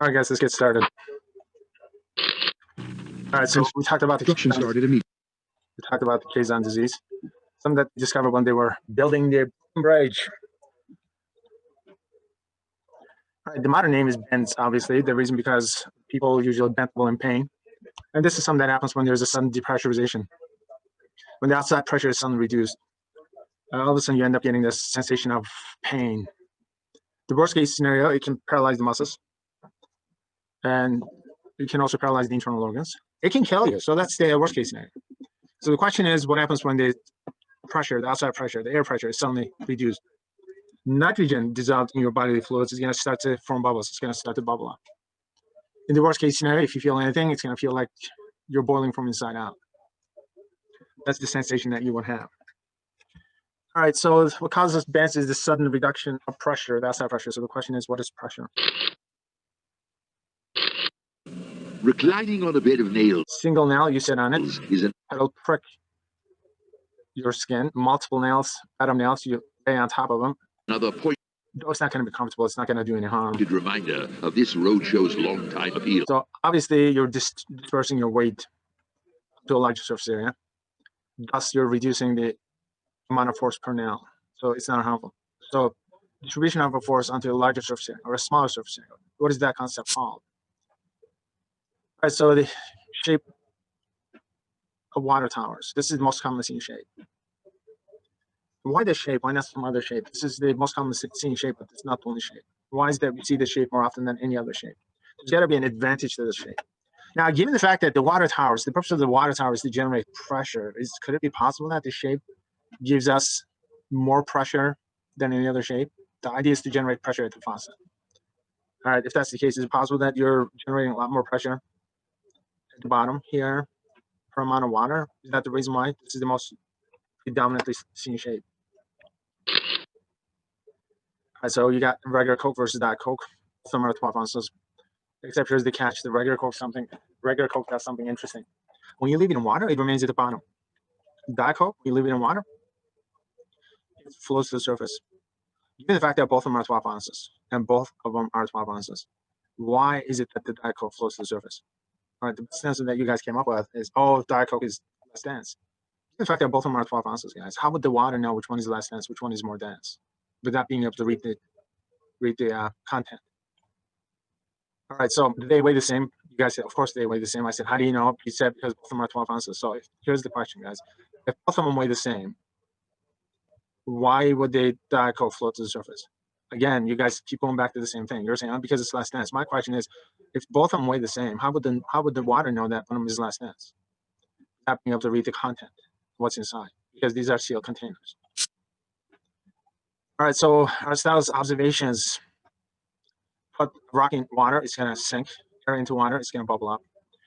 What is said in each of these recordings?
All right, guys, let's get started. All right, so we talked about the Construction started immediately. We talked about the Kaizen disease, something that they discovered when they were building the bridge. All right, the modern name is bends, obviously. The reason because people usually bend while in pain. And this is something that happens when there's a sudden depressurization. When the outside pressure is suddenly reduced, all of a sudden you end up getting this sensation of pain. The worst case scenario, it can paralyze the muscles. And it can also paralyze the internal organs. It can kill you. So that's the worst case scenario. So the question is, what happens when the pressure, the outside pressure, the air pressure is suddenly reduced? Nitrogen dissolved in your bodily fluids is going to start to form bubbles. It's going to start to bubble up. In the worst case scenario, if you feel anything, it's going to feel like you're boiling from inside out. That's the sensation that you would have. All right, so what causes bends is the sudden reduction of pressure, the outside pressure. So the question is, what is pressure? Reclining on a bed of nails. Single nail you sit on it, Is an it'll prick your skin. Multiple nails, atom nails, you lay on top of them. another pointed It's not going to be comfortable. It's not going to do any harm. reminder of this roadshow's long-time appeal. So obviously, you're dispersing your weight to a larger surface area. Thus, you're reducing the amount of force per nail. So it's not harmful. So distribution of a force onto a larger surface area or a smaller surface area. What is that concept called? All right, so the shape of water towers. This is the most commonly seen shape. Why this shape? Why not some other shape? This is the most commonly seen shape, but it's not the only shape. Why is that we see this shape more often than any other shape? There's got to be an advantage to this shape. Now, given the fact that the water towers, the purpose of the water tower is to generate pressure, could it be possible that the shape gives us more pressure than any other shape? The idea is to generate pressure at the faucet. All right, if that's the case, is it possible that you're generating a lot more pressure at the bottom here per amount of water? Is that the reason why this is the most predominantly seen shape? All right, so you got regular Coke versus Diet Coke, somewhere at 12 ounces. Except here's the catch: the regular Coke does something interesting. When you leave it in water, it remains at the bottom. Diet Coke, you leave it in water, it flows to the surface. Given the fact that both of them are 12 ounces, and both of them are 12 ounces, why is it that the Diet Coke flows to the surface? All right, the best answer that you guys came up with is, oh, Diet Coke is less dense. Given the fact that both of them are 12 ounces, guys, how would the water know which one is less dense, which one is more dense, without being able to read the content? All right, so do they weigh the same? You guys said, of course they weigh the same. I said, how do you know? You said, because both of them are 12 ounces. So here's the question, guys. If both of them weigh the same, why would the Diet Coke float to the surface? Again, you guys keep going back to the same thing. You're saying, oh, because it's less dense. My question is, if both of them weigh the same, how would the water know that one of them is less dense? Not being able to read the content, what's inside, because these are sealed containers. All right, so Aristotle's observations: put rock in water, it's going to sink. Air into water, it's going to bubble up.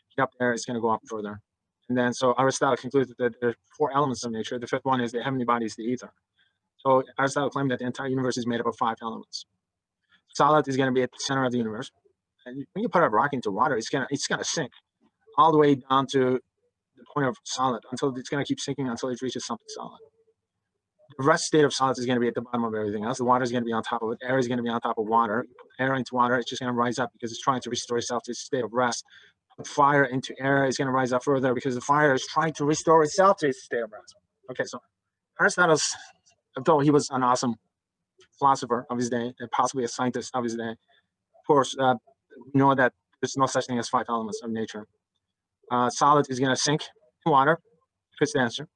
Heat up air, it's going to go up further. And then, so Aristotle concluded that there are 4 elements of nature. The 5th one is the heavenly bodies, the ether. So Aristotle claimed that the entire universe is made up of 5 elements. Solid is going to be at the center of the universe. And when you put a rock into water, it's going to sink all the way down to the point of solid, until it's going to keep sinking until it reaches something solid. The rest state of solids is going to be at the bottom of everything else. The water is going to be on top of it. Air is going to be on top of water. Air into water, it's just going to rise up because it's trying to restore itself to its state of rest. Put fire into air, is going to rise up further because the fire is trying to restore itself to its state of rest. Okay, so Aristotle's, although he was an awesome philosopher of his day and possibly a scientist of his day, of course, we know that there's no such thing as 5 elements of nature. Solid is going to sink in water if it's denser.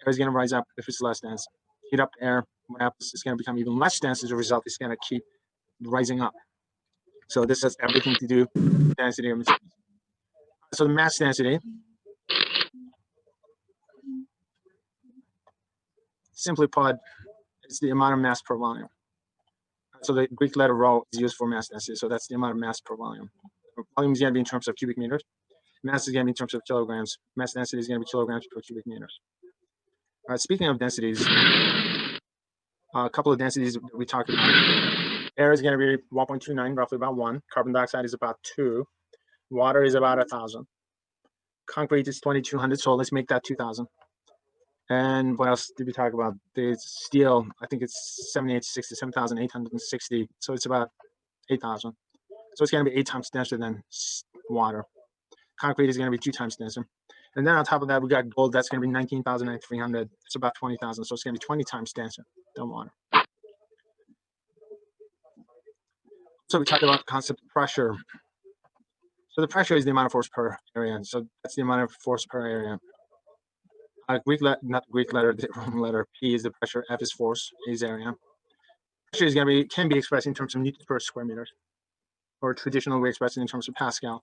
Air is going to rise up if it's less dense. Heat up the air, what happens? It's going to become even less dense. As a result, it's going to keep rising up. So this has everything to do with density of materials. So the mass density, simply put, is the amount of mass per volume. So the Greek letter rho is used for mass density. So that's the amount of mass per volume. Volume is going to be in terms of cubic meters. Mass is going to be in terms of kilograms. Mass density is going to be kilograms per cubic meters. Speaking of densities, a couple of densities we talked about. Air is going to be 1.29, roughly about 1. Carbon dioxide is about 2. Water is about 1,000. Concrete is 2,200, so let's make that 2,000. And what else did we talk about? The steel, I think it's 7,860, so it's about 8,000. So it's going to be 8 times denser than water. Concrete is going to be 2 times denser. And then on top of that, we got gold. That's going to be 19,300. It's about 20,000. So it's going to be 20 times denser than water. So we talked about the concept of pressure. So the pressure is the amount of force per area. So that's the amount of force per area. Not Greek letter, the Roman letter. P is the pressure. F is force. A is area. Pressure is going to be can be expressed in terms of newtons per square meter, or traditionally we express it in terms of Pascal.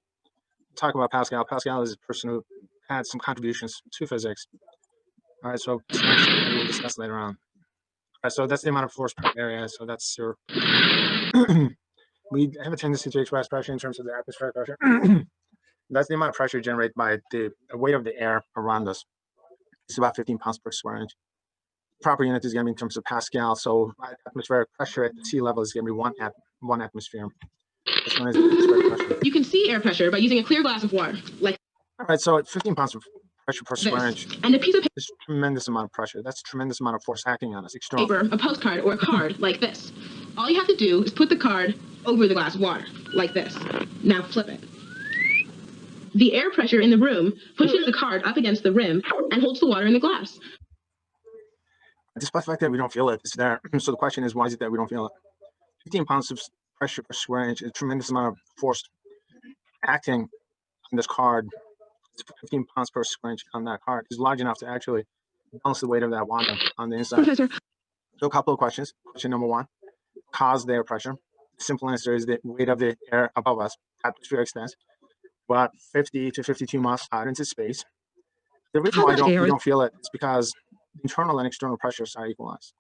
Talk about Pascal. Pascal is a person who had some contributions to physics. All right, so we'll discuss later on. All right, so that's the amount of force per area. So that's your. We have a tendency to express pressure in terms of the atmospheric pressure. That's the amount of pressure generated by the weight of the air around us. It's about 15 pounds per square inch. Proper unit is going to be in terms of Pascal. So atmospheric pressure at sea level is going to be one atmosphere. This one is atmospheric pressure. You can see air pressure by using a clear glass of water, like. All right, so 15 pounds of pressure per square inch. And a piece of It's a tremendous amount of pressure. That's a tremendous amount of force acting on us. External. paper, a postcard, or a card like this. All you have to do is put the card over the glass of water, like this. Now flip it. The air pressure in the room pushes the card up against the rim and holds the water in the glass. Despite the fact that we don't feel it, it's there. So the question is, why is it that we don't feel it? 15 pounds of pressure per square inch is a tremendous amount of force acting on this card. It's 15 pounds per square inch on that card is large enough to actually balance the weight of that water on the inside. Professor. So a couple of questions. Question number 1, cause the air pressure. The simple answer is the weight of the air above us, atmospheric extent, about 50 to 52 miles out into space. The reason why we don't feel it is because the internal and external pressures are equalized.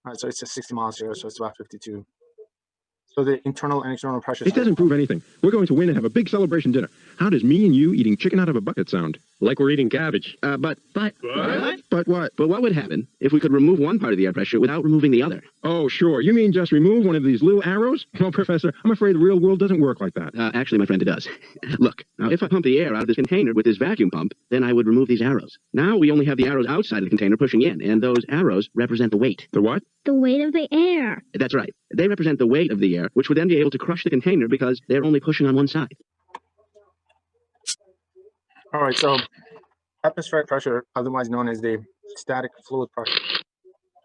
All right, so it's a 60 miles here, so it's about 52. So the internal and external pressures. It doesn't prove anything. We're going to win and have a big celebration dinner. How does me and you eating chicken out of a bucket sound? Like we're eating cabbage. But what? But what would happen if we could remove one part of the air pressure without removing the other? Oh, sure. You mean just remove one of these little arrows? Well, Professor, I'm afraid the real world doesn't work like that. Actually, my friend, it does. Look, now if I pump the air out of this container with this vacuum pump, then I would remove these arrows. Now we only have the arrows outside of the container pushing in, and those arrows represent the weight. The what? The weight of the air. That's right. They represent the weight of the air, which would then be able to crush the container because they're only pushing on one side. All right, so atmospheric pressure, otherwise known as the static fluid pressure.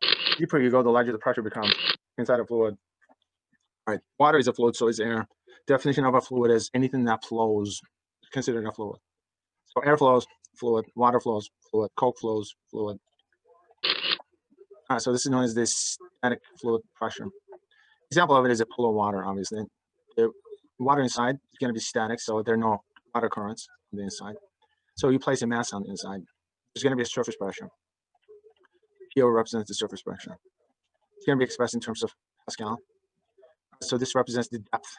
The deeper you go, the larger the pressure becomes inside a fluid. All right, water is a fluid, so is air. Definition of a fluid is anything that flows, considered a fluid. So air flows, fluid. Water flows, fluid. Coke flows, fluid. All right, so this is known as the static fluid pressure. Example of it is a pool of water, obviously. The water inside is going to be static, so there are no water currents on the inside. So you place a mass on the inside. There's going to be a surface pressure. P represents the surface pressure. It's going to be expressed in terms of Pascal. So this represents the depth.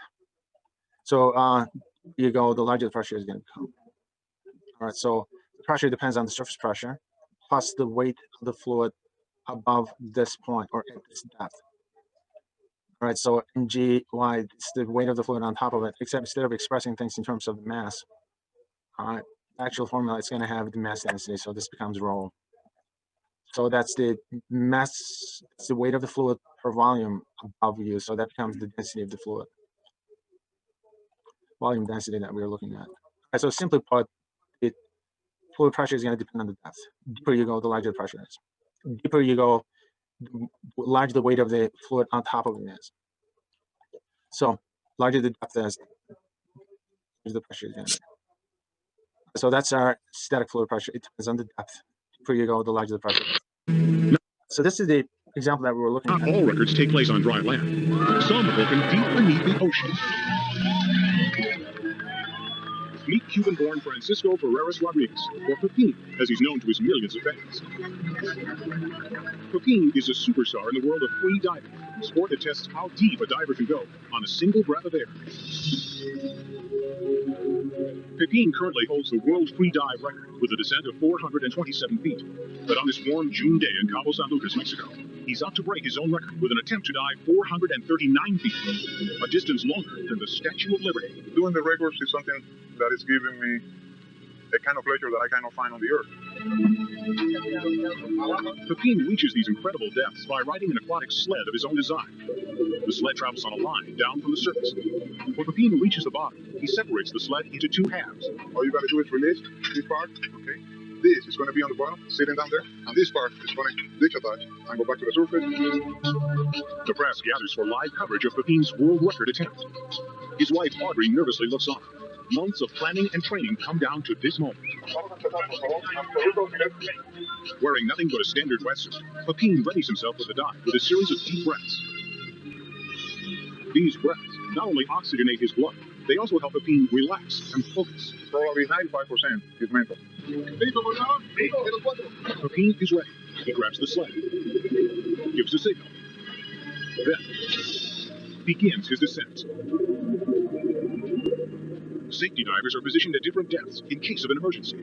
So you go, the larger the pressure is going to become. All right, so the pressure depends on the surface pressure plus the weight of the fluid above this point or at this depth. All right, so mgy, it's the weight of the fluid on top of it, except instead of expressing things in terms of the mass, all right, actual formula, it's going to have the mass density, so this becomes rho. So that's the mass, it's the weight of the fluid per volume above you, so that becomes the density of the fluid. Volume density that we're looking at. Right, so simply put, the fluid pressure is going to depend on the depth. The deeper you go, the larger the pressure is. The deeper you go, the larger the weight of the fluid on top of it is. So larger the depth is, the pressure is going to be. So that's our static fluid pressure. It depends on the depth. The deeper you go, the larger the pressure is. So this is the example that we were looking at. Not all records take place on dry land. Some are broken deep beneath the ocean. Meet Cuban-born Francisco Ferreras Rodriguez, or Pepin, as he's known to his millions of fans. Pepin is a superstar in the world of free diving, a sport that tests how deep a diver can go on a single breath of air. Pepin currently holds the world free dive record with a descent of 427 feet. But on this warm June day in Cabo San Lucas, Mexico, he's out to break his own record with an attempt to dive 439 feet, a distance longer than the Statue of Liberty. Doing the records is something that is giving me a kind of pleasure that I cannot find on the earth. Pepin reaches these incredible depths by riding an aquatic sled of his own design. The sled travels on a line down from the surface. When Pepin reaches the bottom, he separates the sled into two halves. All you got to do is release this part, okay? This is going to be on the bottom, sitting down there, and this part is going to detach and go back to the surface. The press gathers for live coverage of Pepin's world record attempt. His wife, Audrey, nervously looks on. Months of planning and training come down to this moment. Wearing nothing but a standard wetsuit, Pepin readies himself for the dive with a series of deep breaths. These breaths not only oxygenate his blood, they also help Pepin relax and focus. Probably 95% is mental. Pepin is ready. He grabs the sled, gives a signal, then begins his descent. Safety divers are positioned at different depths in case of an emergency.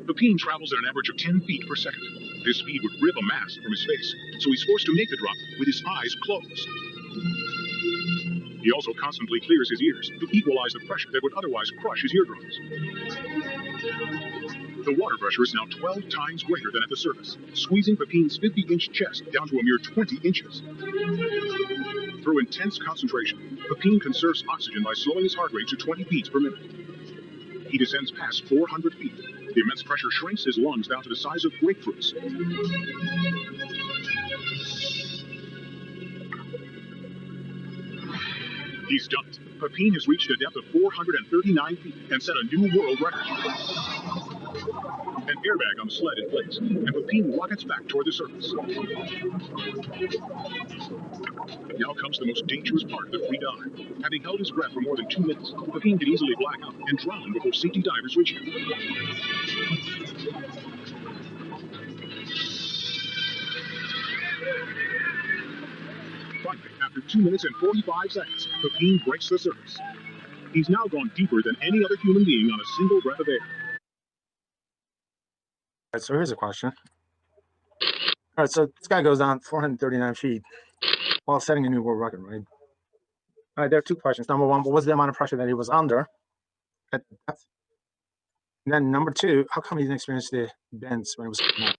Pepin travels at an average of 10 feet per second. This speed would rip a mask from his face, so he's forced to make the drop with his eyes closed. He also constantly clears his ears to equalize the pressure that would otherwise crush his eardrums. The water pressure is now 12 times greater than at the surface, squeezing Pepin's 50-inch chest down to a mere 20 inches. Through intense concentration, Pepin conserves oxygen by slowing his heart rate to 20 beats per minute. He descends past 400 feet. The immense pressure shrinks his lungs down to the size of grapefruits. He's done it. Pepin has reached a depth of 439 feet and set a new world record. An airbag on the sled in place, and Pepin rockets back toward the surface. Now comes the most dangerous part of the free dive. Having held his breath for more than 2 minutes, Pepin could easily black out and drown before safety divers reach him. Finally, after 2 minutes and 45 seconds, Pepin breaks the surface. He's now gone deeper than any other human being on a single breath of air. All right, so here's a question. All right, so this guy goes down 439 feet while setting a new world record, right? All right, there are two questions. Number one, what was the amount of pressure that he was under at the depth? And then number two, how come he didn't experience the bends when it was coming out?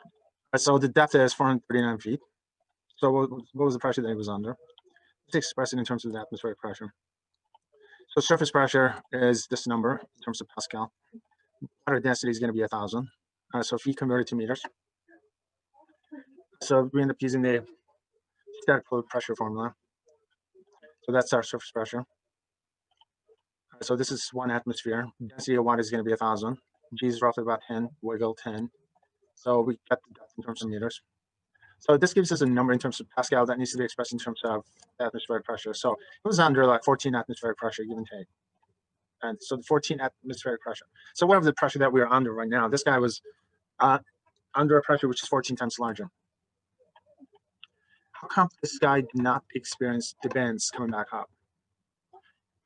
All right, so the depth is 439 feet. So what was the pressure that he was under? Let's express it in terms of the atmospheric pressure. So surface pressure is this number in terms of Pascal. Water density is going to be 1,000. So if we convert it to meters, so we end up using the static fluid pressure formula. So that's our surface pressure. So this is 1 atmosphere. Density of water is going to be 1,000. G is roughly about 10. Wiggle 10. So we get the depth in terms of meters. So this gives us a number in terms of Pascal that needs to be expressed in terms of atmospheric pressure. So it was under like 14 atmospheric pressure, give and take. And so the 14 atmospheric pressure. So whatever the pressure that we are under right now, this guy was under a pressure which is 14 times larger. How come this guy did not experience the bends coming back up?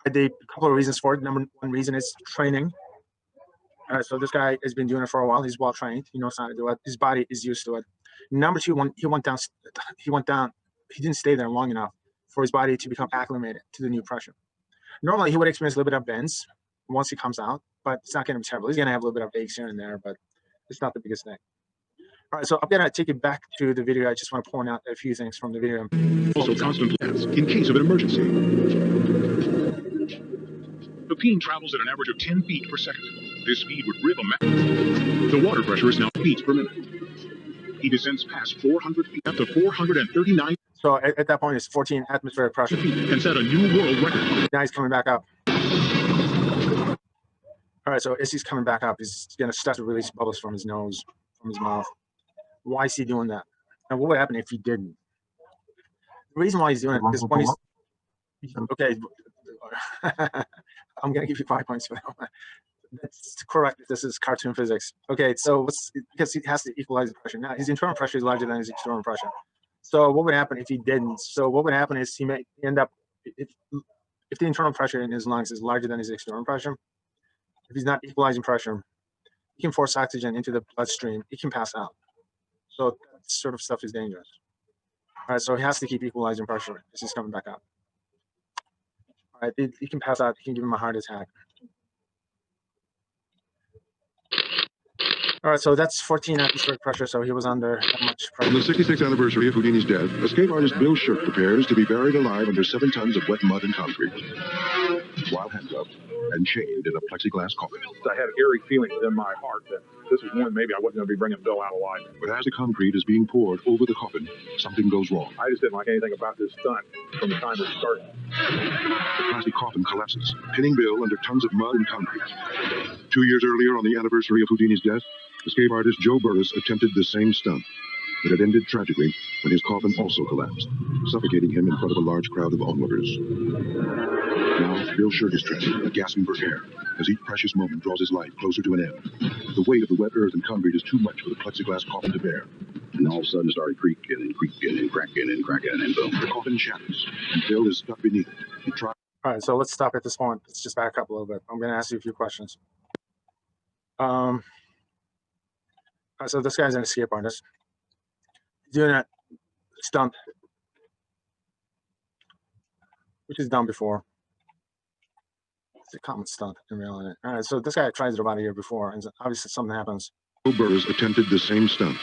A couple of reasons for it. Number one reason is training. So this guy has been doing it for a while. He's well trained. He knows how to do it. His body is used to it. Number two, when he went down. He didn't stay there long enough for his body to become acclimated to the new pressure. Normally, he would experience a little bit of bends once he comes out, but it's not going to be terrible. He's going to have a little bit of aches here and there, but it's not the biggest thing. All right, so I'm going to take you back to the video. I just want to point out a few things from the video. Also constant breaths in case of an emergency. Pepin travels at an average of 10 feet per second. This speed would rip a mask. The water pressure is now beats per minute. He descends past 400 feet up to 439. So at that point, it's 14 atmospheric pressure. And set a new world record. Now he's coming back up. All right, so as he's coming back up, he's going to start to release bubbles from his nose, from his mouth. Why is he doing that? And what would happen if he didn't? The reason why he's doing it is when he's okay. I'm going to give you 5 points for that one. That's correct. This is cartoon physics. Okay, so because he has to equalize the pressure. Now, his internal pressure is larger than his external pressure. So what would happen if he didn't? So what would happen is he may end up, if the internal pressure in his lungs is larger than his external pressure, if he's not equalizing pressure, he can force oxygen into the bloodstream. He can pass out. So that sort of stuff is dangerous. All right, so he has to keep equalizing pressure as he's coming back up. All right, he can pass out. He can give him a heart attack. All right, so that's 14 atmospheric pressure, so he was under that much On the pressure. 66th anniversary of Houdini's death, escape artist Bill Shirk prepares to be buried alive under 7 tons of wet mud and concrete, while handcuffed and chained in a plexiglass coffin. I had an eerie feeling within my heart that this was one maybe I wasn't going to be bringing Bill out alive. But as the concrete is being poured over the coffin, something goes wrong. I just didn't like anything about this stunt from the time it started. The plastic coffin collapses, pinning Bill under tons of mud and concrete. 2 years earlier, on the anniversary of Houdini's death, escape artist Joe Burris attempted the same stunt, but it ended tragically when his coffin also collapsed, suffocating him in front of a large crowd of onlookers. Now, Bill Shirk is trapped, gasping for air, as each precious moment draws his life closer to an end. The weight of the wet earth and concrete is too much for the plexiglass coffin to bear. And all of a sudden it started creaking and creaking and cracking and cracking, and boom. The coffin shatters, and Bill is stuck beneath it. He tries. All right, so let's stop at this point. Let's just back up a little bit. I'm going to ask you a few questions. All right, so this guy's an escape artist. He's doing a stunt, which is done before. It's a common stunt in reality. All right, so this guy tries it about a year before, and obviously something happens. Joe Burris attempted the same stunt,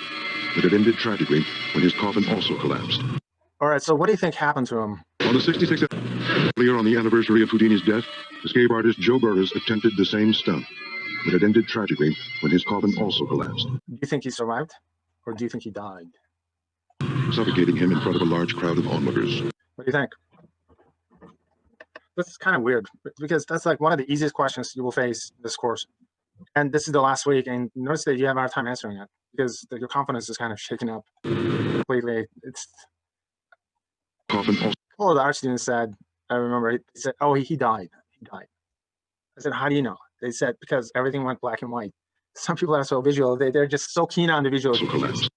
but it ended tragically when his coffin also collapsed. All right, so what do you think happened to him? On the 66th, earlier on the anniversary of Houdini's death, escape artist Joe Burris attempted the same stunt, but it ended tragically when his coffin also collapsed, Do you think he survived, or do you think he died? suffocating him in front of a large crowd of onlookers. What do you think? This is kind of weird, because that's like one of the easiest questions you will face in this course. And this is the last week, and notice that you have a hard time answering it, because your confidence is kind of shaken up completely. It's Coffin also all of the art students said, I remember, he said, oh, he died. He died. I said, how do you know? They said, because everything went black and white. Some people are so visual. They're just so keen on the visual. collapsed.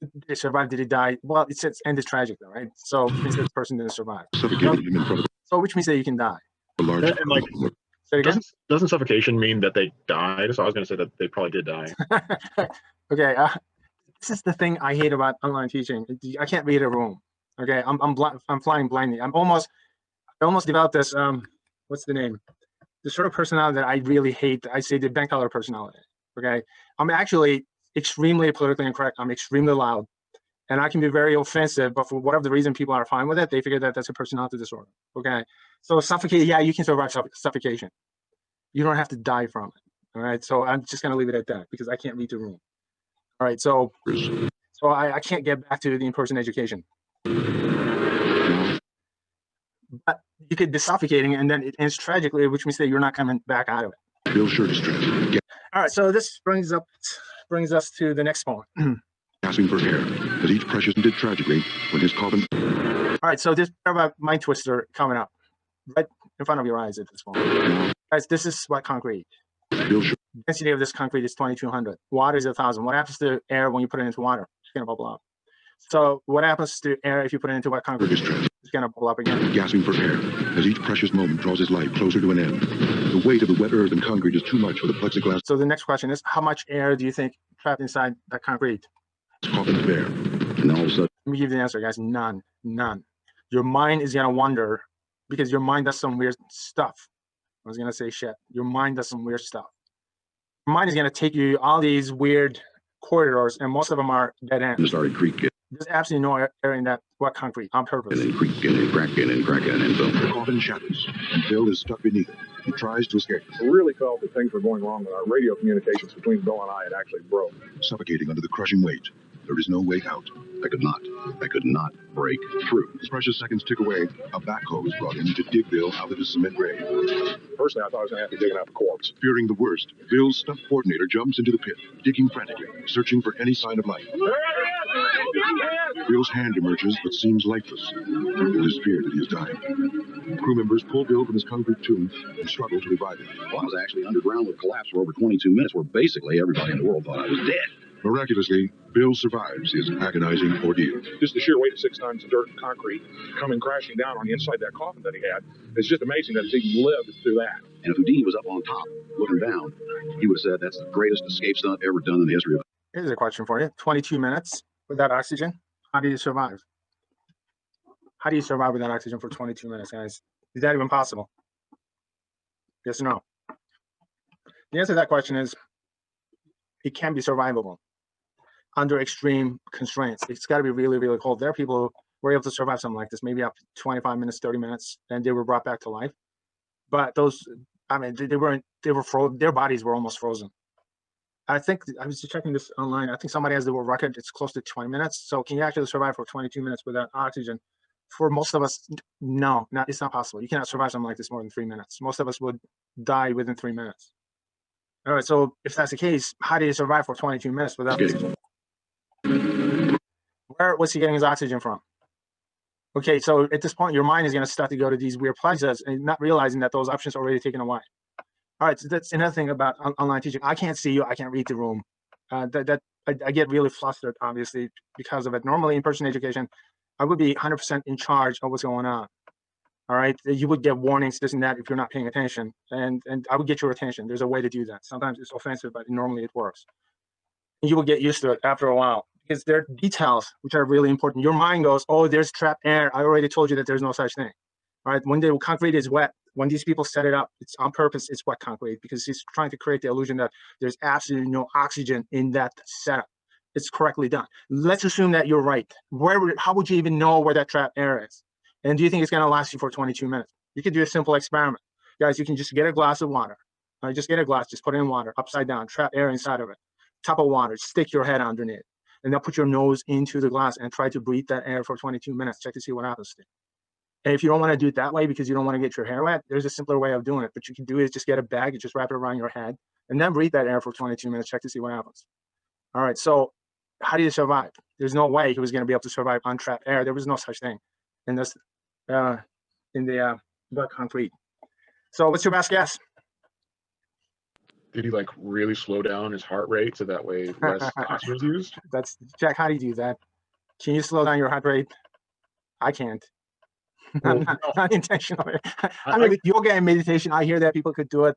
Did he survive? Did he die? Well, it says ended tragic, though, right? So it means that this person didn't survive. Suffocating him in front of So which means that you can die. a large And, like, crowd of onlookers. Say it again? doesn't suffocation mean that they died? So I was going to say that they probably did die. Okay, this is the thing I hate about online teaching. I can't read a room. Okay, I'm flying blindly. I almost developed this. What's the name? The sort of personality that I really hate. I say the bank teller personality. Okay, I'm actually extremely politically incorrect. I'm extremely loud, and I can be very offensive. But for whatever the reason, people are fine with it. They figure that that's a personality disorder. Okay, so suffocate. Yeah, you can survive suffocation. You don't have to die from it. All right, so I'm just gonna leave it at that because I can't read the room. All right, so I can't get back to the in-person education. But you could be suffocating, and then it ends tragically, which means that you're not coming back out of it. Bill Shirk is trapped, All right, so this brings us to the next point. gasping for air, as each precious ended tragically when his coffin. All right, so this about mind twister coming up right in front of your eyes at this point. Guys, this is what concrete. Bill Shirk Density of this concrete is 2,200. Water is 1,000. What happens to air when you put it into water? It's gonna bubble up. So what happens to air if you put it into wet concrete? is trapped, It's gonna bubble up again. gasping for air, as each precious moment draws his life closer to an end. The weight of the wet earth and concrete is too much for the plexiglass So the next question is, how much air do you think trapped inside that concrete? coffin to bear. And all of a sudden, Let me give you the answer, guys. None. Your mind is gonna wonder because your mind does some weird stuff. I was gonna say shit. Your mind does some weird stuff. Your mind is gonna take you all these weird corridors, and most of them are dead it ends. started creaking There's absolutely no air in that wet concrete on purpose. and creaking and cracking and cracking, and boom. The coffin shatters, and Bill is stuck beneath it. He tries to escape, I really felt that things were going wrong with our radio communications between Bill and I had actually broke. suffocating under the crushing weight. There is no way out. I could not break through. As precious seconds tick away, a backhoe is brought in to dig Bill out of his cement grave. Personally, I thought I was going to have to be digging out the corpse. Fearing the worst, Bill's stunt coordinator jumps into the pit, digging frantically, searching for any sign of life. Bill's hand emerges, but seems lifeless. Bill is feared that he is dying. Crew members pull Bill from his concrete tomb and struggle to revive him. Well, I was actually underground with collapse for over 22 minutes, where basically everybody in the world thought I was dead. Miraculously, Bill survives his agonizing ordeal. Just the sheer weight of 6 tons of dirt and concrete coming crashing down on the inside of that coffin that he had. It's just amazing that he's even lived through that. And if Houdini was up on top, looking down, he would have said that's the greatest escape stunt ever done in the history of. Here's a question for you. 22 minutes without oxygen. How do you survive? How do you survive without oxygen for 22 minutes, guys? Is that even possible? Yes or no? The answer to that question is it can be survivable under extreme constraints. It's got to be really, really cold. There are people who were able to survive something like this, maybe up to 25 minutes, 30 minutes, and they were brought back to life. But those, I mean, they were frozen. Their bodies were almost frozen. I think I was just checking this online. I think somebody has the world record. It's close to 20 minutes. So can you actually survive for 22 minutes without oxygen? For most of us, no, it's not possible. You cannot survive something like this more than 3 minutes. Most of us would die within 3 minutes. All right, so if that's the case, how do you survive for 22 minutes without oxygen? Where was he getting his oxygen from? Okay, so at this point, your mind is going to start to go to these weird places and not realizing that those options are already taken away. All right, so that's another thing about online teaching. I can't see you. I can't read the room. I get really flustered, obviously, because of it. Normally, in-person education, I would be 100% in charge of what's going on. All right, you would get warnings, this and that, if you're not paying attention, and I would get your attention. There's a way to do that. Sometimes it's offensive, but normally it works. And you will get used to it after a while because there are details which are really important. Your mind goes, oh, there's trapped air. I already told you that there's no such thing. All right, when the concrete is wet, when these people set it up, it's on purpose, it's wet concrete because he's trying to create the illusion that there's absolutely no oxygen in that setup. It's correctly done. Let's assume that you're right. How would you even know where that trapped air is? And do you think it's going to last you for 22 minutes? You could do a simple experiment. Guys, you can just get a glass of water. Just get a glass, just put it in water, upside down, trap air inside of it. Top of water, stick your head underneath. And then put your nose into the glass and try to breathe that air for 22 minutes. Check to see what happens to you. And if you don't want to do it that way because you don't want to get your hair wet, there's a simpler way of doing it. But you can do is just get a bag, just wrap it around your head, and then breathe that air for 22 minutes. Check to see what happens. All right, so how do you survive? There's no way he was going to be able to survive on trapped air. There was no such thing in this, in the wet concrete. So what's your best guess? Did he like really slow down his heart rate so that way less oxygen was used? That's Jack. How do you do that? Can you slow down your heart rate? I can't. Well, not intentionally. I mean, with yoga and meditation, I hear that people could do it.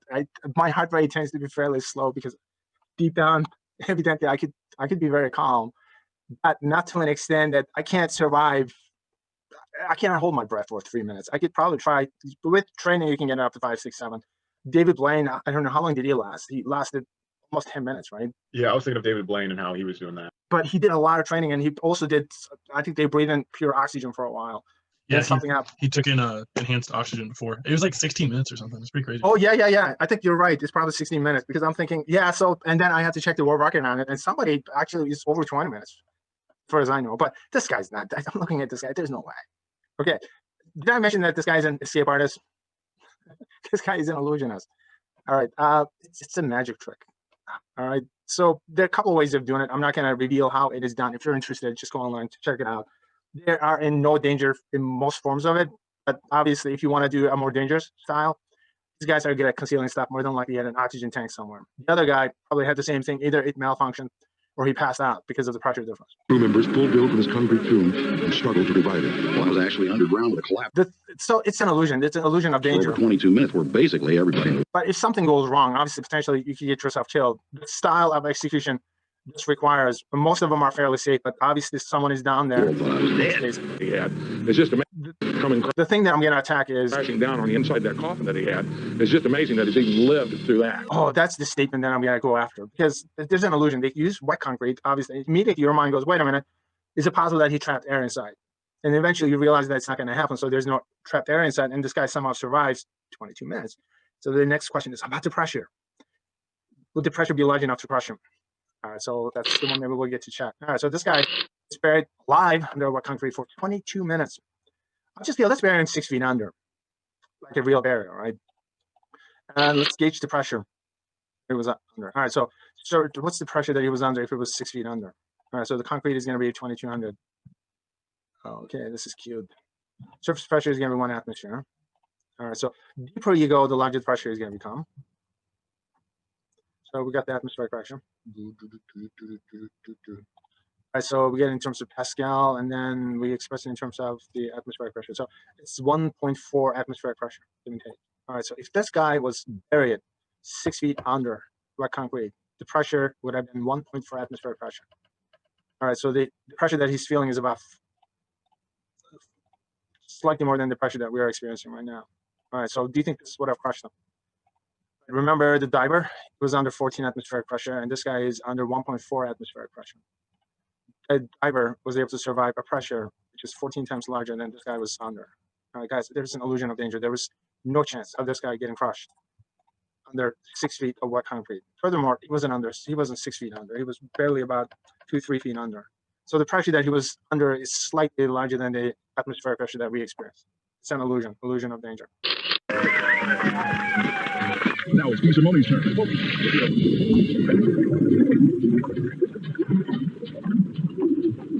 My heart rate tends to be fairly slow because deep down, evidently, I could be very calm, but not to an extent that I can't survive. I cannot hold my breath for 3 minutes. I could probably try. With training, you can get up to 5, 6, 7. David Blaine, I don't know how long did he last. He lasted almost 10 minutes, right? Yeah, I was thinking of David Blaine and how he was doing that. But he did a lot of training, and he also did. I think they breathed in pure oxygen for a while. Yeah, something happened. He took in enhanced oxygen before. It was like 16 minutes or something. It's pretty crazy. Oh yeah. I think you're right. It's probably 16 minutes because I'm thinking, yeah. So and then I had to check the world record on it, and somebody actually is over 20 minutes, as far as I know. But this guy's not. I'm looking at this guy. There's no way. Okay, did I mention that this guy's an escape artist? This guy is an illusionist. All right, it's a magic trick. All right, so there are a couple of ways of doing it. I'm not going to reveal how it is done. If you're interested, just go online to check it out. They are in no danger in most forms of it, but obviously, if you want to do a more dangerous style, these guys are good at concealing stuff. More than likely, he had an oxygen tank somewhere. The other guy probably had the same thing. Either it malfunctioned or he passed out because of the pressure difference. Crew members pulled Bill from his concrete tomb and struggled to revive him. Well, I was actually underground with a collapse. So it's an illusion. It's an illusion of danger. For over 22 minutes, where basically everybody. But if something goes wrong, obviously, potentially, you could get yourself killed. The style of execution this requires, most of them are fairly safe, but obviously someone is down there. I was dead. He had. It's just amazing coming the thing that I'm going to attack is crashing down on the inside of that coffin that he had. It's just amazing that he's even lived through that. Oh, that's the statement that I'm going to go after because there's an illusion. They use wet concrete, obviously. Immediately, your mind goes, wait a minute, is it possible that he trapped air inside? And eventually, you realize that it's not going to happen. So there's no trapped air inside, and this guy somehow survives 22 minutes. So the next question is, how about the pressure? Would the pressure be large enough to crush him? All right, so that's the one maybe we'll get to chat. All right, so this guy is buried alive under wet concrete for 22 minutes. I'll just feel let's bury him 6 feet under, like a real burial, right? And let's gauge the pressure it was under. All right, so what's the pressure that he was under if it was 6 feet under? All right, so the concrete is going to be 2200. Okay, this is cute. Surface pressure is going to be 1 atmosphere. All right, so the deeper you go, the larger the pressure is going to become. So we got the atmospheric pressure. All right, so we get it in terms of Pascal, and then we express it in terms of the atmospheric pressure. So it's 1.4 atmospheric pressure, give and take. All right, so if this guy was buried 6 feet under wet concrete, the pressure would have been 1.4 atmospheric pressure. All right, so the pressure that he's feeling is about slightly more than the pressure that we are experiencing right now. All right, so do you think this would have crushed him? Remember the diver was under 14 atmospheric pressure, and this guy is under 1.4 atmospheric pressure. A diver was able to survive a pressure which is 14 times larger than this guy was under. All right, guys, there's an illusion of danger. There was no chance of this guy getting crushed under 6 feet of wet concrete. Furthermore, he wasn't 6 feet under. He was barely about 2-3 feet under. So the pressure that he was under is slightly larger than the atmospheric pressure that we experience. It's an illusion of danger. Now it's Mr. Money's turn.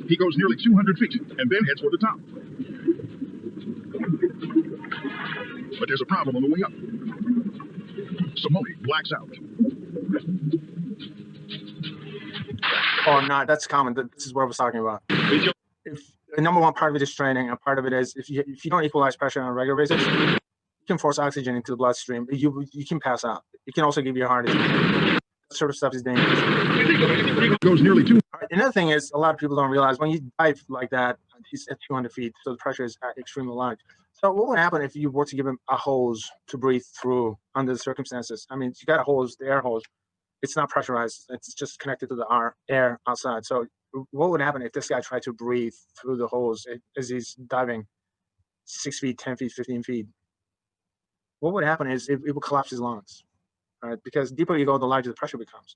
He goes nearly 200 feet and then heads for the top. But there's a problem on the way up. Simone blacks out. Oh, no, that's common. This is what I was talking about. If the number one part of it is training, and part of it is if you don't equalize pressure on a regular basis, you can force oxygen into the bloodstream. You can pass out. It can also give you a heart attack. That sort of stuff is dangerous. Goes nearly 2. Another thing is a lot of people don't realize when you dive like that, he's at 200 feet, so the pressure is extremely large. So what would happen if you were to give him a hose to breathe through under the circumstances? I mean, you got a hose, the air hose. It's not pressurized. It's just connected to the air outside. So what would happen if this guy tried to breathe through the hose as he's diving 6 feet, 10 feet, 15 feet? What would happen is it would collapse his lungs, right? Because the deeper you go, the larger the pressure becomes.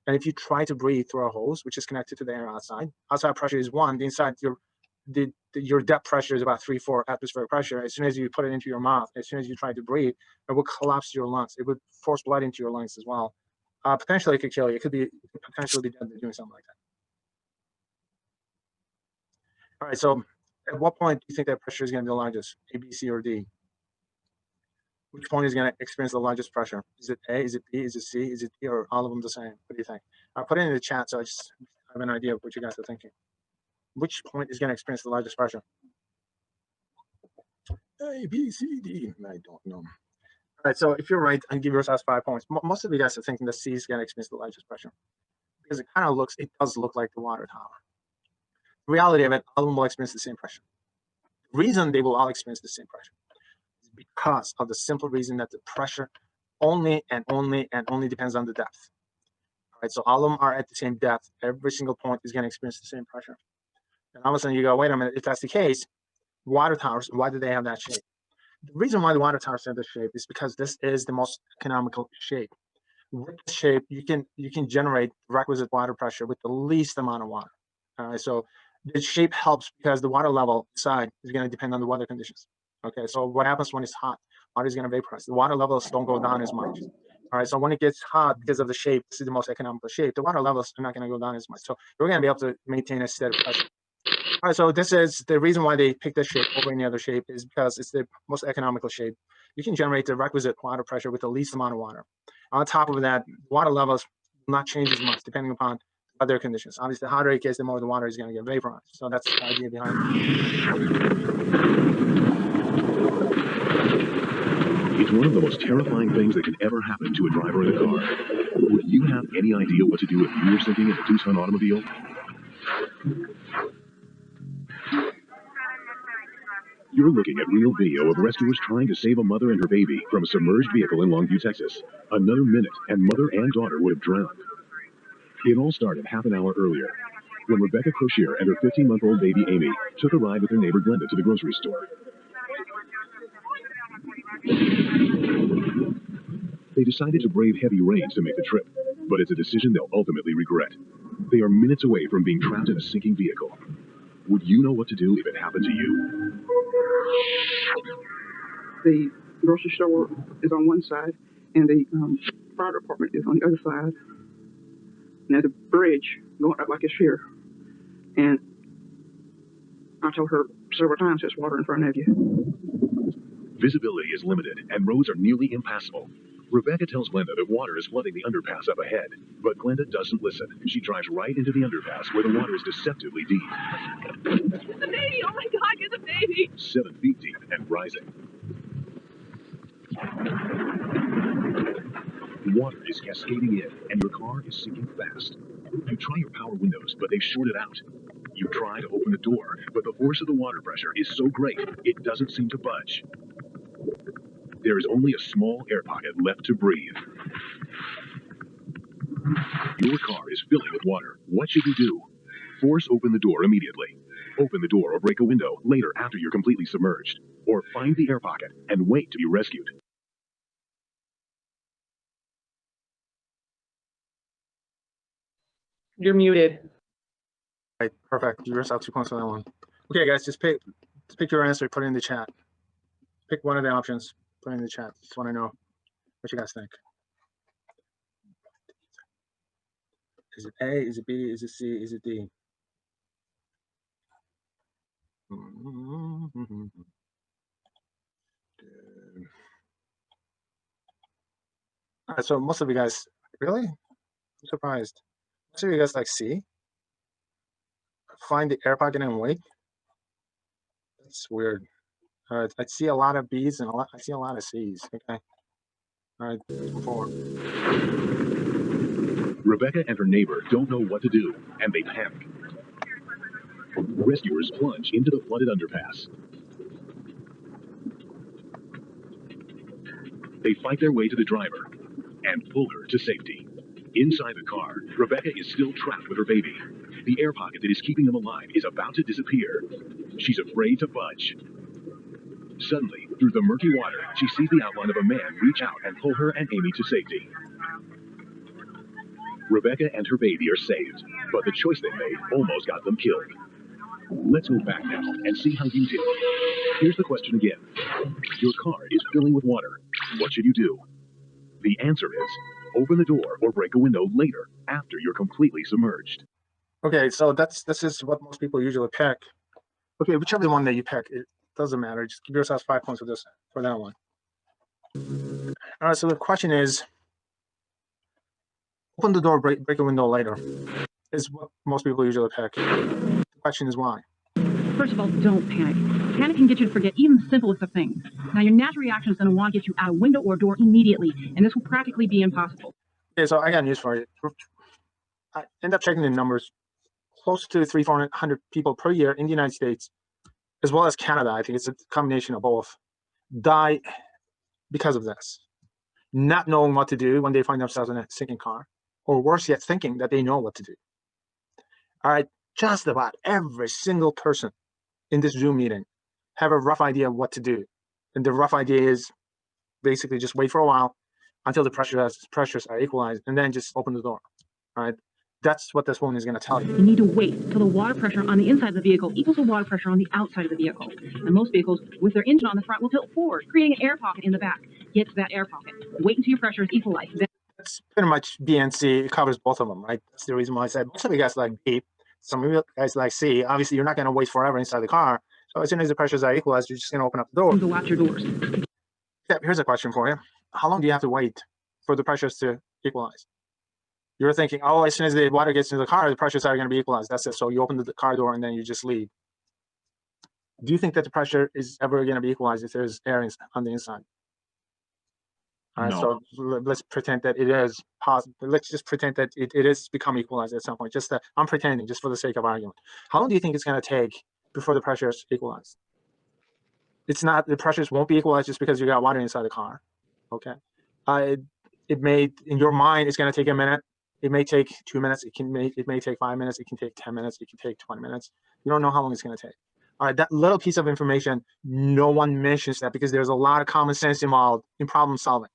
And if you try to breathe through a hose, which is connected to the air outside pressure is 1, the inside, your depth pressure is about 3-4 atmospheric pressure. As soon as you put it into your mouth, as soon as you try to breathe, it will collapse your lungs. It would force blood into your lungs as well. Potentially, it could kill you. It could potentially be dead doing something like that. All right, so at what point do you think that pressure is going to be the largest? A, B, C, or D? Which point is going to experience the largest pressure? Is it A, is it B, is it C, is it D, or all of them the same? What do you think? I'll put it in the chat so I just have an idea of what you guys are thinking. Which point is going to experience the largest pressure? A, B, C, D. I don't know. All right, so if you're right, and give yourselves 5 points. Most of you guys are thinking that C is going to experience the largest pressure because it does look like the water tower. The reality of it, all of them will experience the same pressure. The reason they will all experience the same pressure is because of the simple reason that the pressure only and only depends on the depth. All right, so all of them are at the same depth. Every single point is going to experience the same pressure. And all of a sudden you go, wait a minute, if that's the case, water towers, why do they have that shape? The reason why the water towers have this shape is because this is the most economical shape. With this shape, you can generate requisite water pressure with the least amount of water. All right, so the shape helps because the water level inside is going to depend on the weather conditions. Okay, so what happens when it's hot? Water is going to vaporize. The water levels don't go down as much. All right, so when it gets hot, because of the shape, this is the most economical shape, the water levels are not going to go down as much. So you're going to be able to maintain a steady pressure. All right, so this is the reason why they picked this shape over any other shape is because it's the most economical shape. You can generate the requisite water pressure with the least amount of water. On top of that, water levels will not change as much depending upon other conditions. Obviously, the hotter it gets, the more the water is going to get vaporized. So that's the idea behind it. It's one of the most terrifying things that can ever happen to a driver in a car. Would you have any idea what to do if you were sitting in a two-ton automobile? You're looking at real video of rescuers trying to save a mother and her baby from a submerged vehicle in Longview, Texas. Another minute, and mother and daughter would have drowned. It all started half an hour earlier, when Rebecca Crocier and her 15-month-old baby Amy took a ride with her neighbor Glenda to the grocery store. They decided to brave heavy rains to make the trip, but it's a decision they'll ultimately regret. They are minutes away from being trapped in a sinking vehicle. Would you know what to do if it happened to you? The grocery store is on one side, and the fire department is on the other side. And there's a bridge going up like it's here. And I told her several times, there's water in front of you. Visibility is limited, and roads are nearly impassable. Rebecca tells Glenda that water is flooding the underpass up ahead, but Glenda doesn't listen. She drives right into the underpass where the water is deceptively deep. The baby! Oh my God, get the baby! 7 feet deep and rising. Water is cascading in, and your car is sinking fast. You try your power windows, but they've shorted out. You try to open the door, but the force of the water pressure is so great, it doesn't seem to budge. There is only a small air pocket left to breathe. Your car is filling with water. What should you do? Force open the door immediately. Open the door or break a window later after you're completely submerged. Or find the air pocket and wait to be rescued. You're muted. Right, perfect. You yourself 2 points on that one. Okay, guys, just pick your answer. Put it in the chat. Pick one of the options. Put it in the chat. Just want to know what you guys think. Is it A? Is it B? Is it C? Is it D? All right, so most of you guys, really? I'm surprised. Most of you guys like C? Find the air pocket and wait? That's weird. All right, I see a lot of B's and I see a lot of C's. Okay. All right, move forward. Rebecca and her neighbor don't know what to do, and they panic. Rescuers plunge into the flooded underpass. They fight their way to the driver and pull her to safety. Inside the car, Rebecca is still trapped with her baby. The air pocket that is keeping them alive is about to disappear. She's afraid to budge. Suddenly, through the murky water, she sees the outline of a man reach out and pull her and Amy to safety. Rebecca and her baby are saved, but the choice they made almost got them killed. Let's go back now and see how you did. Here's the question again. Your car is filling with water. What should you do? The answer is open the door or break a window later after you're completely submerged. Okay, so this is what most people usually pick. Okay, whichever one that you pick, it doesn't matter. Just give yourself 5 points for that one. All right, so the question is, open the door, break a window later, is what most people usually pick. The question is why. First of all, don't panic. Panic can get you to forget even the simplest of things. Now, your natural reaction is going to want to get you out a window or door immediately, and this will practically be impossible. Okay, so I got news for you. I end up checking the numbers. Close to 300-400 people per year in the United States, as well as Canada, I think it's a combination of both, die because of this. Not knowing what to do when they find themselves in a sinking car, or worse yet, thinking that they know what to do. All right, just about every single person in this Zoom meeting have a rough idea of what to do. And the rough idea is basically just wait for a while until the pressures are equalized, and then just open the door. All right. That's what this one is going to tell you. You need to wait till the water pressure on the inside of the vehicle equals the water pressure on the outside of the vehicle. And most vehicles, with their engine on the front, will tilt forward, creating an air pocket in the back. Get to that air pocket. Wait until your pressure is equalized. That's pretty much B and C. It covers both of them, right? That's the reason why I said most of you guys like B. Some of you guys like C. Obviously, you're not going to wait forever inside the car. So as soon as the pressures are equalized, you're just going to open up the door. Go watch your doors. Yeah, here's a question for you. How long do you have to wait for the pressures to equalize? You're thinking, oh, as soon as the water gets into the car, the pressures are going to be equalized. That's it. So you open the car door and then you just leave. Do you think that the pressure is ever going to be equalized if there's air on the inside? All right, No. so let's pretend that it is possible. Let's just pretend that it is become equalized at some point. Just that I'm pretending, just for the sake of argument. How long do you think it's going to take before the pressure is equalized? It's not, the pressures won't be equalized just because you got water inside the car. Okay. It may, in your mind, it's going to take a minute. It may take 2 minutes. It may take 5 minutes. It can take 10 minutes. It can take 20 minutes. You don't know how long it's going to take. All right, that little piece of information, no one mentions that because there's a lot of common sense involved in problem solving.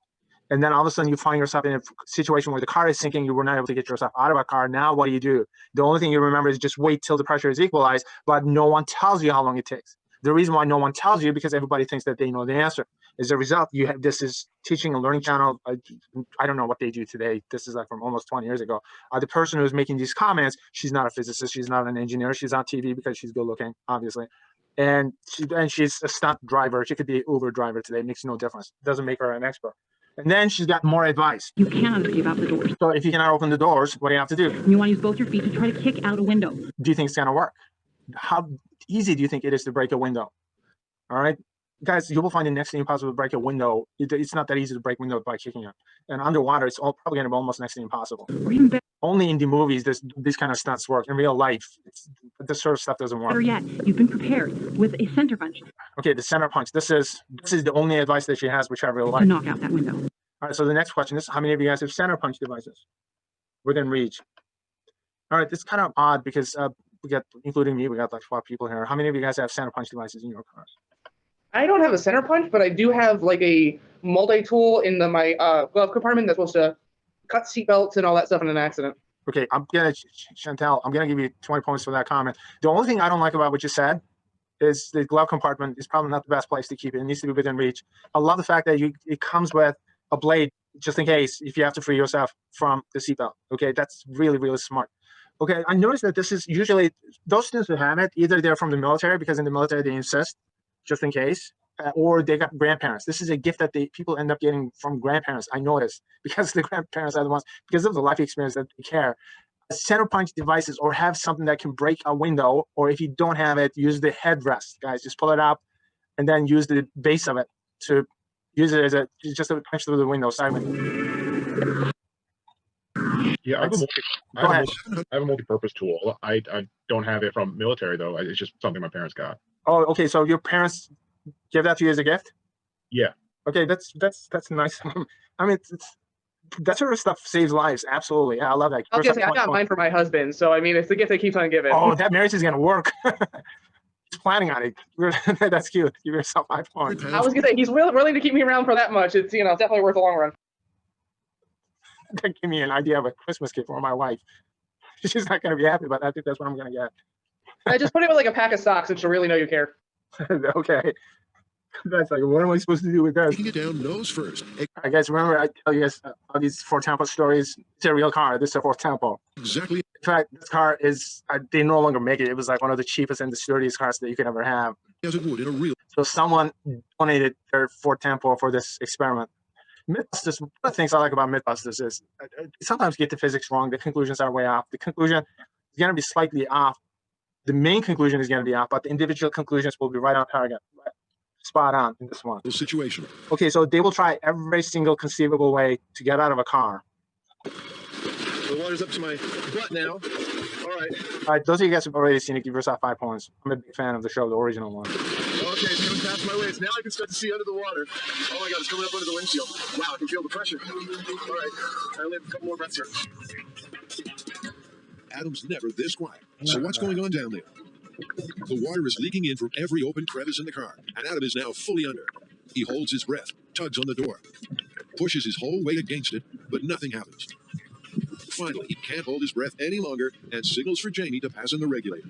And then all of a sudden you find yourself in a situation where the car is sinking. You were not able to get yourself out of a car. Now what do? The only thing you remember is just wait till the pressure is equalized, but no one tells you how long it takes. The reason why no one tells you because everybody thinks that they know the answer. As a result, you have this is teaching and learning channel. I don't know what they do today. This is like from almost 20 years ago. The person who's making these comments, she's not a physicist. She's not an engineer. She's on TV because she's good looking, obviously. And she's a stunt driver. She could be an Uber driver today. It makes no difference. It doesn't make her an expert. And then she's got more advice. You cannot escape out the doors. So if you cannot open the doors, what do you have to do? You want to use both your feet to try to kick out a window. Do you think it's going to work? How easy do you think it is to break a window? All right, guys, you will find it next to impossible to break a window. It's not that easy to break window by kicking it. And underwater, it's probably going to be almost next to impossible. only in the movies this kind of stunts work. In real life, this sort of stuff doesn't work. Better yet, you've been prepared with a center punch. Okay, the center punch. This is the only advice that she has, which I really like. To knock out that window. All right, so the next question is, how many of you guys have center punch devices within reach? All right, this is kind of odd because we got, including me, we got like 12 people here. How many of you guys have center punch devices in your cars? I don't have a center punch, but I do have like a multi-tool in my glove compartment that's supposed to cut seatbelts and all that stuff in an accident. Okay, Chantel, I'm gonna give you 20 points for that comment. The only thing I don't like about what you said is the glove compartment is probably not the best place to keep it. It needs to be within reach. I love the fact that it comes with a blade just in case if you have to free yourself from the seatbelt. Okay, that's really, really smart. Okay, I noticed that this is usually those students who have it, either they're from the military because in the military they insist just in case, or they got grandparents. This is a gift that people end up getting from grandparents. I noticed because the grandparents are the ones, because of the life experience that they care. Center punch devices or have something that can break a window, or if you don't have it, use the headrest, guys. Just pull it up and then use the base of it to use it as just a punch through the window segment. Yeah, I have a multi-purpose tool. I don't have it from military though. It's just something my parents got. Oh, okay. So your parents give that to you as a gift? Yeah. Okay, that's nice. I mean, that sort of stuff saves lives. Absolutely, I love that. I was gonna say, I got mine for my husband, so I mean, it's the gift that keeps on giving. Oh, that marriage is gonna work. He's planning on it. That's cute. Give yourself 5 points. I was gonna say he's willing to keep me around for that much. It's definitely worth the long run. That gave me an idea of a Christmas gift for my wife. She's not gonna be happy, but I think that's what I'm gonna get. I just put it with like a pack of socks, and she'll really know you care. Okay. That's like, what am I supposed to do with that? Taking it down nose first. I guys remember I tell you guys all these Ford Tempo stories. It's a real car. This is a Ford Tempo. Exactly. In fact, this car is they no longer make it. It was like one of the cheapest and the sturdiest cars that you could ever have. As it would in a real. So someone donated their Ford Tempo for this experiment. Mythbusters, one of the things I like about Mythbusters is sometimes get the physics wrong. The conclusions are way off. The conclusion is going to be slightly off. The main conclusion is going to be off, but the individual conclusions will be right on target. Right? Spot on in this one. Situation. Okay, so they will try every single conceivable way to get out of a car. The water's up to my butt now. All right. All right, those of you guys have already seen it. Give yourself 5 points. I'm a big fan of the show, the original one. Okay, it's coming past my waist. Now I can start to see under the water. Oh my God, it's coming up under the windshield. Wow, I can feel the pressure. All right, I only have a couple more breaths here. Adam's never this quiet. So what's going on down there? The water is leaking in from every open crevice in the car, and Adam is now fully under. He holds his breath, tugs on the door, pushes his whole weight against it, but nothing happens. Finally, he can't hold his breath any longer and signals for Jamie to pass in the regulator.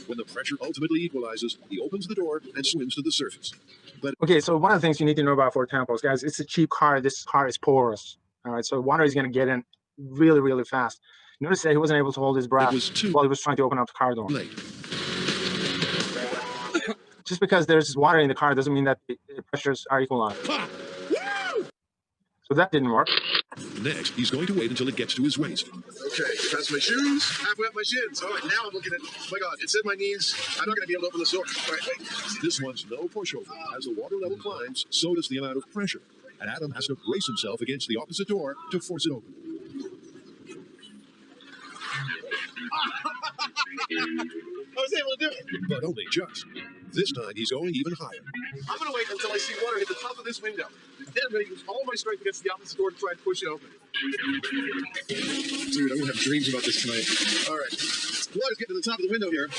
When the pressure ultimately equalizes, he opens the door and swims to the surface. But okay, so one of the things you need to know about Ford Tempos, guys, it's a cheap car. This car is porous. All right, so water is going to get in really, really fast. Notice that he wasn't able to hold his breath while he was trying to open up the car door. Just because there's water in the car doesn't mean that the pressures are equalized. So that didn't work. Next, he's going to wait until it gets to his waist. Okay, past my shoes, halfway up my shins. All right, now I'm looking at, oh my God, it's in my knees. I'm not going to be able to open the door. All right, wait. This one's no pushover. As the water level climbs, so does the amount of pressure. And Adam has to brace himself against the opposite door to force it open. I was able to do it. But only just. This time, he's going even higher. I'm going to wait until I see water hit the top of this window. Then I'm going to use all my strength against the opposite door to try and push it open. Dude, I'm going to have dreams about this tonight. All right. Water's getting to the top of the window here.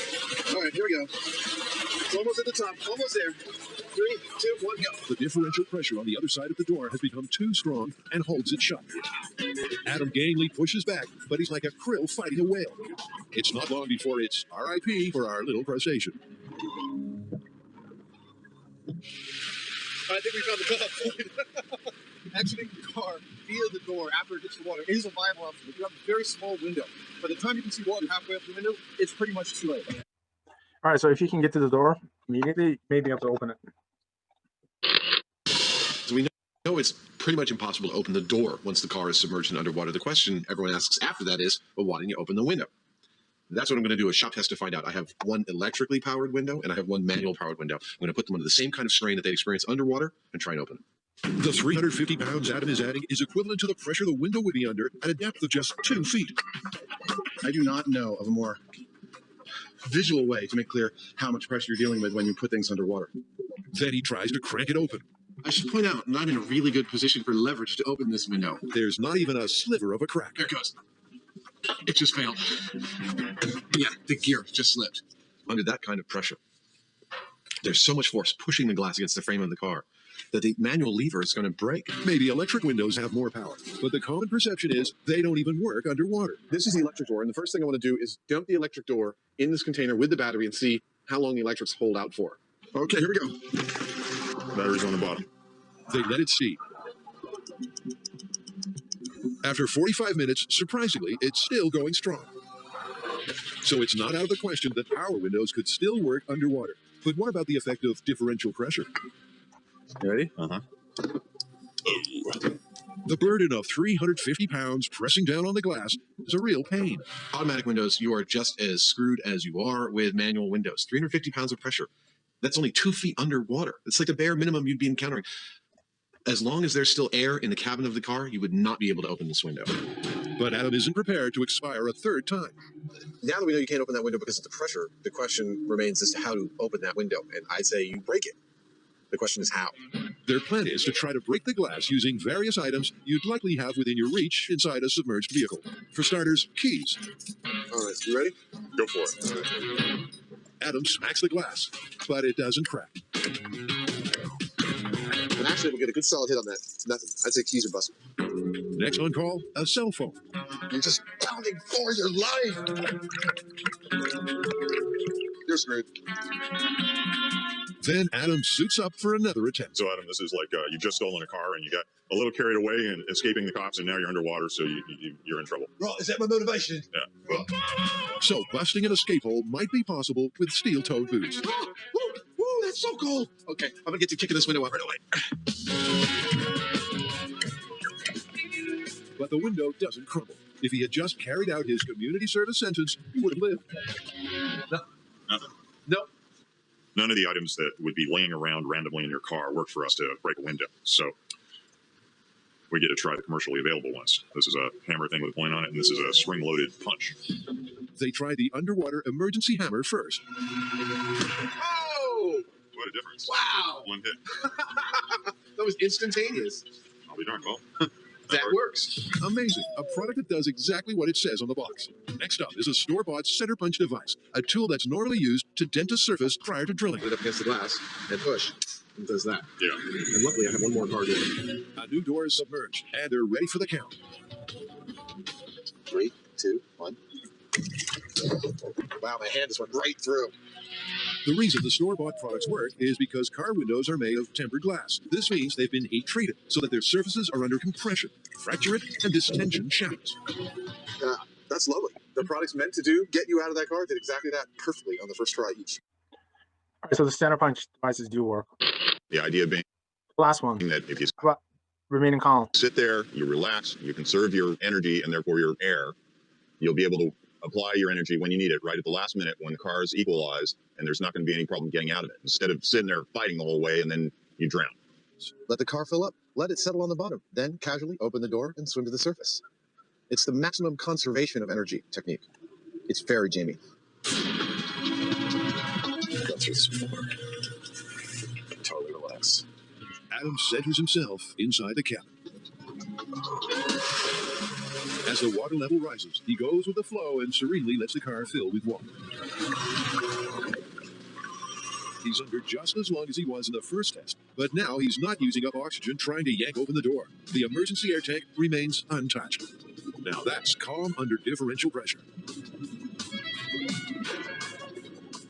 All right, here we go. It's almost at the top. Almost there. 3, 2, 1, go. The differential pressure on the other side of the door has become too strong and holds it shut. Adam gamely pushes back, but he's like a krill fighting a whale. It's not long before it's R.I.P. for our little crustacean. I think we found the top. Exiting the car via the door after it hits the water is a viable option. If you have a very small window, by the time you can see water halfway up the window, it's pretty much too late. All right, so if you can get to the door immediately, you may be able to open it. So we know it's pretty much impossible to open the door once the car is submerged in underwater. The question everyone asks after that is, well, why didn't you open the window? That's what I'm going to do, a shop test to find out. I have one electrically powered window and I have one manual powered window. I'm going to put them under the same kind of strain that they experience underwater and try and open it. The 350 pounds Adam is adding is equivalent to the pressure the window would be under at a depth of just 2 feet. I do not know of a more visual way to make clear how much pressure you're dealing with when you put things underwater. Then he tries to crank it open. I should point out, I'm in a really good position for leverage to open this window. There's not even a sliver of a crack. There it goes. It just failed. Yeah, the gear just slipped. Under that kind of pressure, there's so much force pushing the glass against the frame of the car that the manual lever is going to break. Maybe electric windows have more power, but the common perception is they don't even work underwater. This is the electric door, and the first thing I want to do is dump the electric door in this container with the battery and see how long the electrics hold out for. Okay, here we go. Battery's on the bottom. They let it steep. After 45 minutes, surprisingly, it's still going strong. So it's not out of the question that power windows could still work underwater. But what about the effect of differential pressure? You ready? The burden of 350 pounds pressing down on the glass is a real pain. Automatic windows, you are just as screwed as you are with manual windows. 350 pounds of pressure. That's only 2 feet underwater. It's like a bare minimum you'd be encountering. As long as there's still air in the cabin of the car, you would not be able to open this window. But Adam isn't prepared to expire a third time. Now that we know you can't open that window because of the pressure, the question remains as to how to open that window. And I say you break it. The question is how. Their plan is to try to break the glass using various items you'd likely have within your reach inside a submerged vehicle. For starters, keys. All right, you ready? Go for it. Adam smacks the glass, but it doesn't crack. And actually, we'll get a good solid hit on that. It's nothing. I'd say keys are busted. Next on call, a cell phone. You're just pounding for your life. You're screwed. Then Adam suits up for another attempt. So, Adam, this is like you just stolen a car and you got a little carried away and escaping the cops, and now you're underwater, so you're in trouble. Right, is that my motivation? Yeah. Well. So busting an escape hole might be possible with steel-toed boots. Woo, that's so cold. Okay, I'm going to get you kicking this window out right away. But the window doesn't crumble. If he had just carried out his community service sentence, he would have lived. Nothing. Nope. None of the items that would be laying around randomly in your car work for us to break a window. So we get to try the commercially available ones. This is a hammer thing with a point on it, and this is a spring-loaded punch. They tried the underwater emergency hammer first. Oh! What a difference. Wow! One hit. That was instantaneous. I'll be darned. Well, that works. Amazing. A product that does exactly what it says on the box. Next up is a store-bought center punch device, a tool that's normally used to dent a surface prior to drilling. Put it up against the glass and push. It does that. Yeah. And luckily, I have one more car door. A new door is submerged, and they're ready for the count. 3, 2, 1. Wow, my hand just went right through. The reason the store-bought products work is because car windows are made of tempered glass. This means they've been heat-treated so that their surfaces are under compression. Fracture it, and this tension shatters. That's lovely. The product's meant to get you out of that car, did exactly that perfectly on the first try each. All right, so the center punch devices do work. the idea being Last one. that if you Remaining column. sit there, you relax, you conserve your energy and therefore your air, you'll be able to apply your energy when you need it right at the last minute when the cars equalize, and there's not going to be any problem getting out of it, instead of sitting there fighting the whole way and then you drown. Let the car fill up. Let it settle on the bottom. Then casually open the door and swim to the surface. It's the maximum conservation of energy technique. It's very Jamie. Go through this before. Totally relax. Adam centers himself inside the cabin. As the water level rises, he goes with the flow and serenely lets the car fill with water. He's under just as long as he was in the first test, but now he's not using up oxygen trying to yank open the door. The emergency air tank remains untouched. Now that's calm under differential pressure.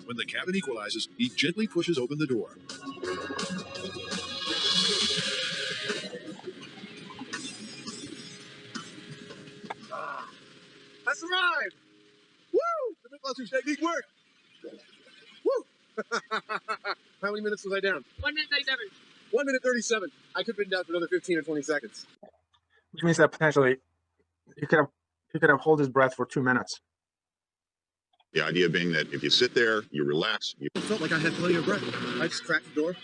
When the cabin equalizes, he gently pushes open the door. I survived! Woo! The Mythbusters technique worked! Woo! How many minutes was I down? 1 minute 37. 1 minute 37. I could have been down for another 15 or 20 seconds. Which means that potentially he could have hold his breath for 2 minutes. The idea being that if you sit there, you relax. I felt like I had plenty of breath. I just cracked the door,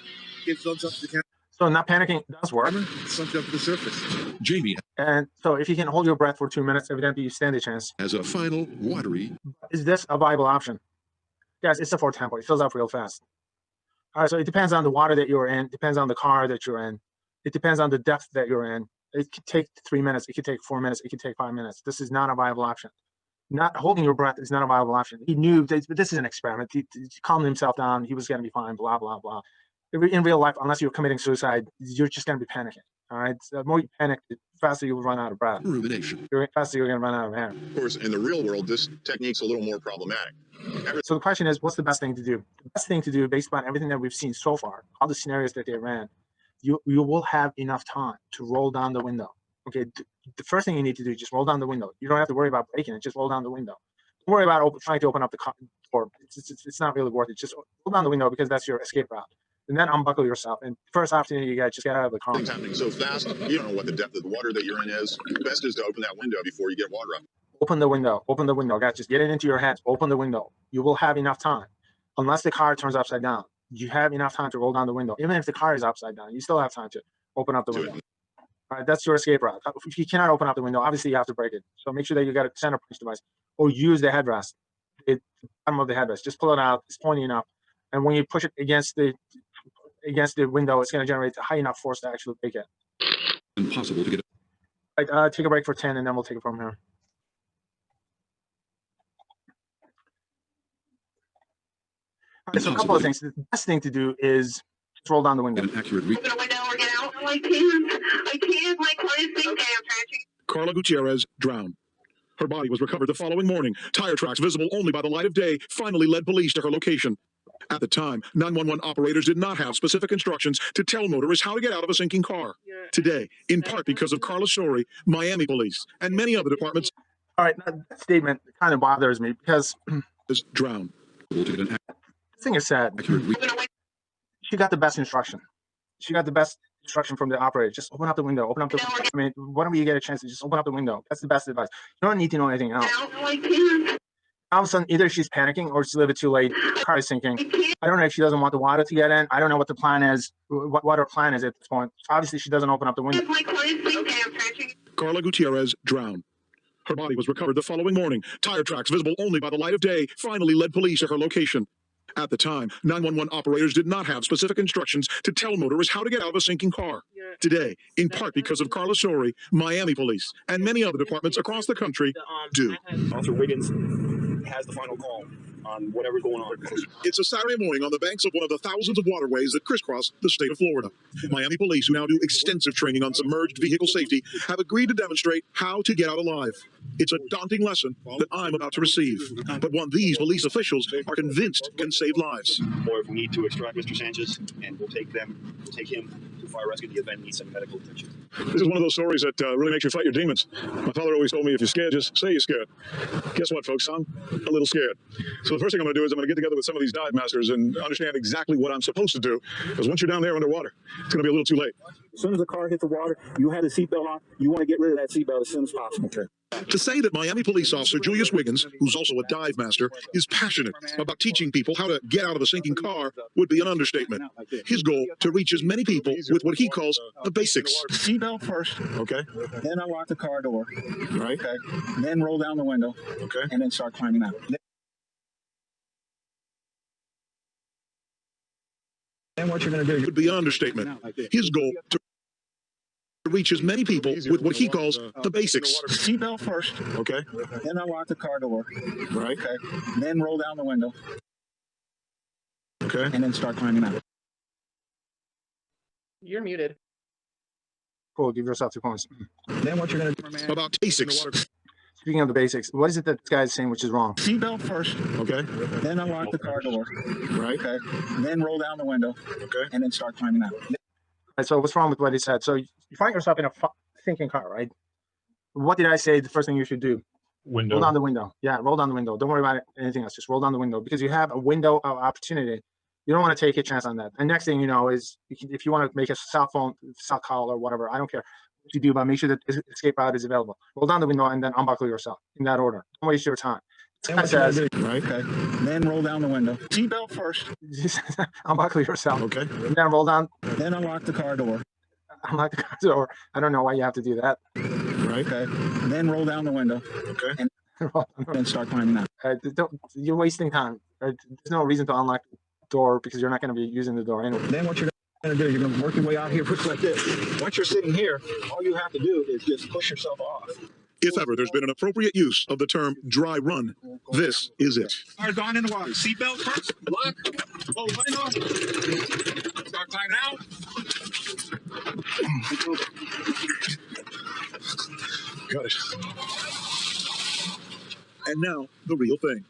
gave thumbs up to the camera. So not panicking does work. Slumped up to the surface. Jamie And so if you can hold your breath for 2 minutes, evidently you stand a chance. has a final watery. Is this a viable option? Yes, it's a 4 tempo. It fills up real fast. All right, so it depends on the water that you're in, depends on the car that you're in. It depends on the depth that you're in. It could take 3 minutes, it could take 4 minutes, it could take 5 minutes. This is not a viable option. Not holding your breath is not a viable option. He knew this is an experiment. He calmed himself down. He was going to be fine, blah, blah, blah. In real life, unless you're committing suicide, you're just going to be panicking. All right. So the more you panic, the faster you'll run out of breath. Rumination. The faster you're going to run out of air. Of course, in the real world, this technique's a little more problematic. So the question is, what's the best thing to do? The best thing to do, based on everything that we've seen so far, all the scenarios that they ran, you will have enough time to roll down the window. Okay. The first thing you need to do is just roll down the window. You don't have to worry about breaking it. Just roll down the window. Don't worry about trying to open up the door. It's not really worth it. Just roll down the window because that's your escape route. And then unbuckle yourself. And first opportunity you get, just get out of the car. Things happening so fast, you don't know what the depth of the water that you're in is. Best is to open that window before you get water up. Open the window. Open the window, guys. Just get it into your hands. Open the window. You will have enough time. Unless the car turns upside down, you have enough time to roll down the window. Even if the car is upside down, you still have time to open up the window. All right, that's your escape route. If you cannot open up the window, obviously you have to break it. So make sure that you got a center punch device or use the headrest. The bottom of the headrest. Just pull it out. It's pointy enough. And when you push it against the window, it's going to generate a high enough force to actually break it. Impossible to get. Right, take a break for 10, and then we'll take it from here. All right, so a couple of things. The best thing to do is just roll down the window. An accurate read. I can't. My client's being damaged. Carla Gutierrez drowned. Her body was recovered the following morning. Tire tracks visible only by the light of day finally led police to her location. At the time, 911 operators did not have specific instructions to tell motorists how to get out of a sinking car. Today, in part because of Carla's story, Miami police and many other departments. All right, that statement kind of bothers me because is drowned. This thing is sad. She got the best instruction. She got the best instruction from the operator. Just open up the window. Open up the. I mean, whenever you get a chance to just open up the window. That's the best advice. You don't need to know anything else. All of a sudden, either she's panicking or it's a little bit too late. The car is sinking. I don't know if she doesn't want the water to get in. I don't know what the plan is. What her plan is at this point. Obviously, she doesn't open up the window. Carla Gutierrez drowned. Her body was recovered the following morning. Tire tracks visible only by the light of day finally led police to her location. At the time, 911 operators did not have specific instructions to tell motorists how to get out of a sinking car. Today, in part because of Carla's story, Miami police and many other departments across the country do. Officer Wiggins has the final call on whatever's going on. It's a Saturday morning on the banks of one of the thousands of waterways that crisscross the state of Florida. Miami police, who now do extensive training on submerged vehicle safety, have agreed to demonstrate how to get out alive. It's a daunting lesson that I'm about to receive, but one these police officials are convinced can save lives. Or if we need to extract Mr. Sanchez, and we'll take him to fire rescue. The event needs some medical attention. This is one of those stories that really makes you fight your demons. My father always told me, if you're scared, just say you're scared. Guess what, folks? I'm a little scared. So the first thing I'm going to do is I'm going to get together with some of these dive masters and understand exactly what I'm supposed to do. Because once you're down there underwater, it's going to be a little too late. As soon as the car hits the water, you had a seatbelt on. You want to get rid of that seatbelt as soon as possible. Okay. To say that Miami police officer Julius Wiggins, who's also a dive master, is passionate about teaching people how to get out of a sinking car would be an understatement. His goal, to reach as many people with what he calls the basics. Seatbelt first. Okay. Then unlock the car door. Right. Okay. Then roll down the window. Okay. And then start climbing out. Then what you're going to do would be an understatement. His goal, to reach as many people with what he calls the basics. Seatbelt first. Okay. Then unlock the car door. Right. Okay. Then roll down the window. Okay. And then start climbing out. You're muted. Cool. Give yourself 2 points. Then what you're going to do? About basics. Speaking of the basics, what is it that this guy is saying which is wrong? Seatbelt first. Okay. Then unlock the car door. Right. Okay. Then roll down the window. Okay. And then start climbing out. Right, so what's wrong with what he said? So you find yourself in a sinking car, right? What did I say the first thing you should do? Window. Roll down the window. Yeah, roll down the window. Don't worry about anything else. Just roll down the window because you have a window of opportunity. You don't want to take a chance on that. And next thing you know is if you want to make a cell call or whatever, I don't care what you do, but make sure that escape route is available. Roll down the window and then unbuckle yourself in that order. Don't waste your time. Then what you gotta do, right? Okay. Then roll down the window. Seatbelt first. Unbuckle yourself. Okay. And then roll down. Then unlock the car door. Unlock the car door. I don't know why you have to do that. Right. Okay. And then roll down the window. Okay. And then start climbing out. You're wasting time. Right? There's no reason to unlock the door because you're not going to be using the door anyway. Then what you're going to do, you're going to work your way out here like this. Once you're sitting here, all you have to do is just push yourself off. If ever there's been an appropriate use of the term dry run, this is it. Cars gone in the water. Seatbelt first. Lock. Oh, window. Start climbing out. Got it. And now, the real thing.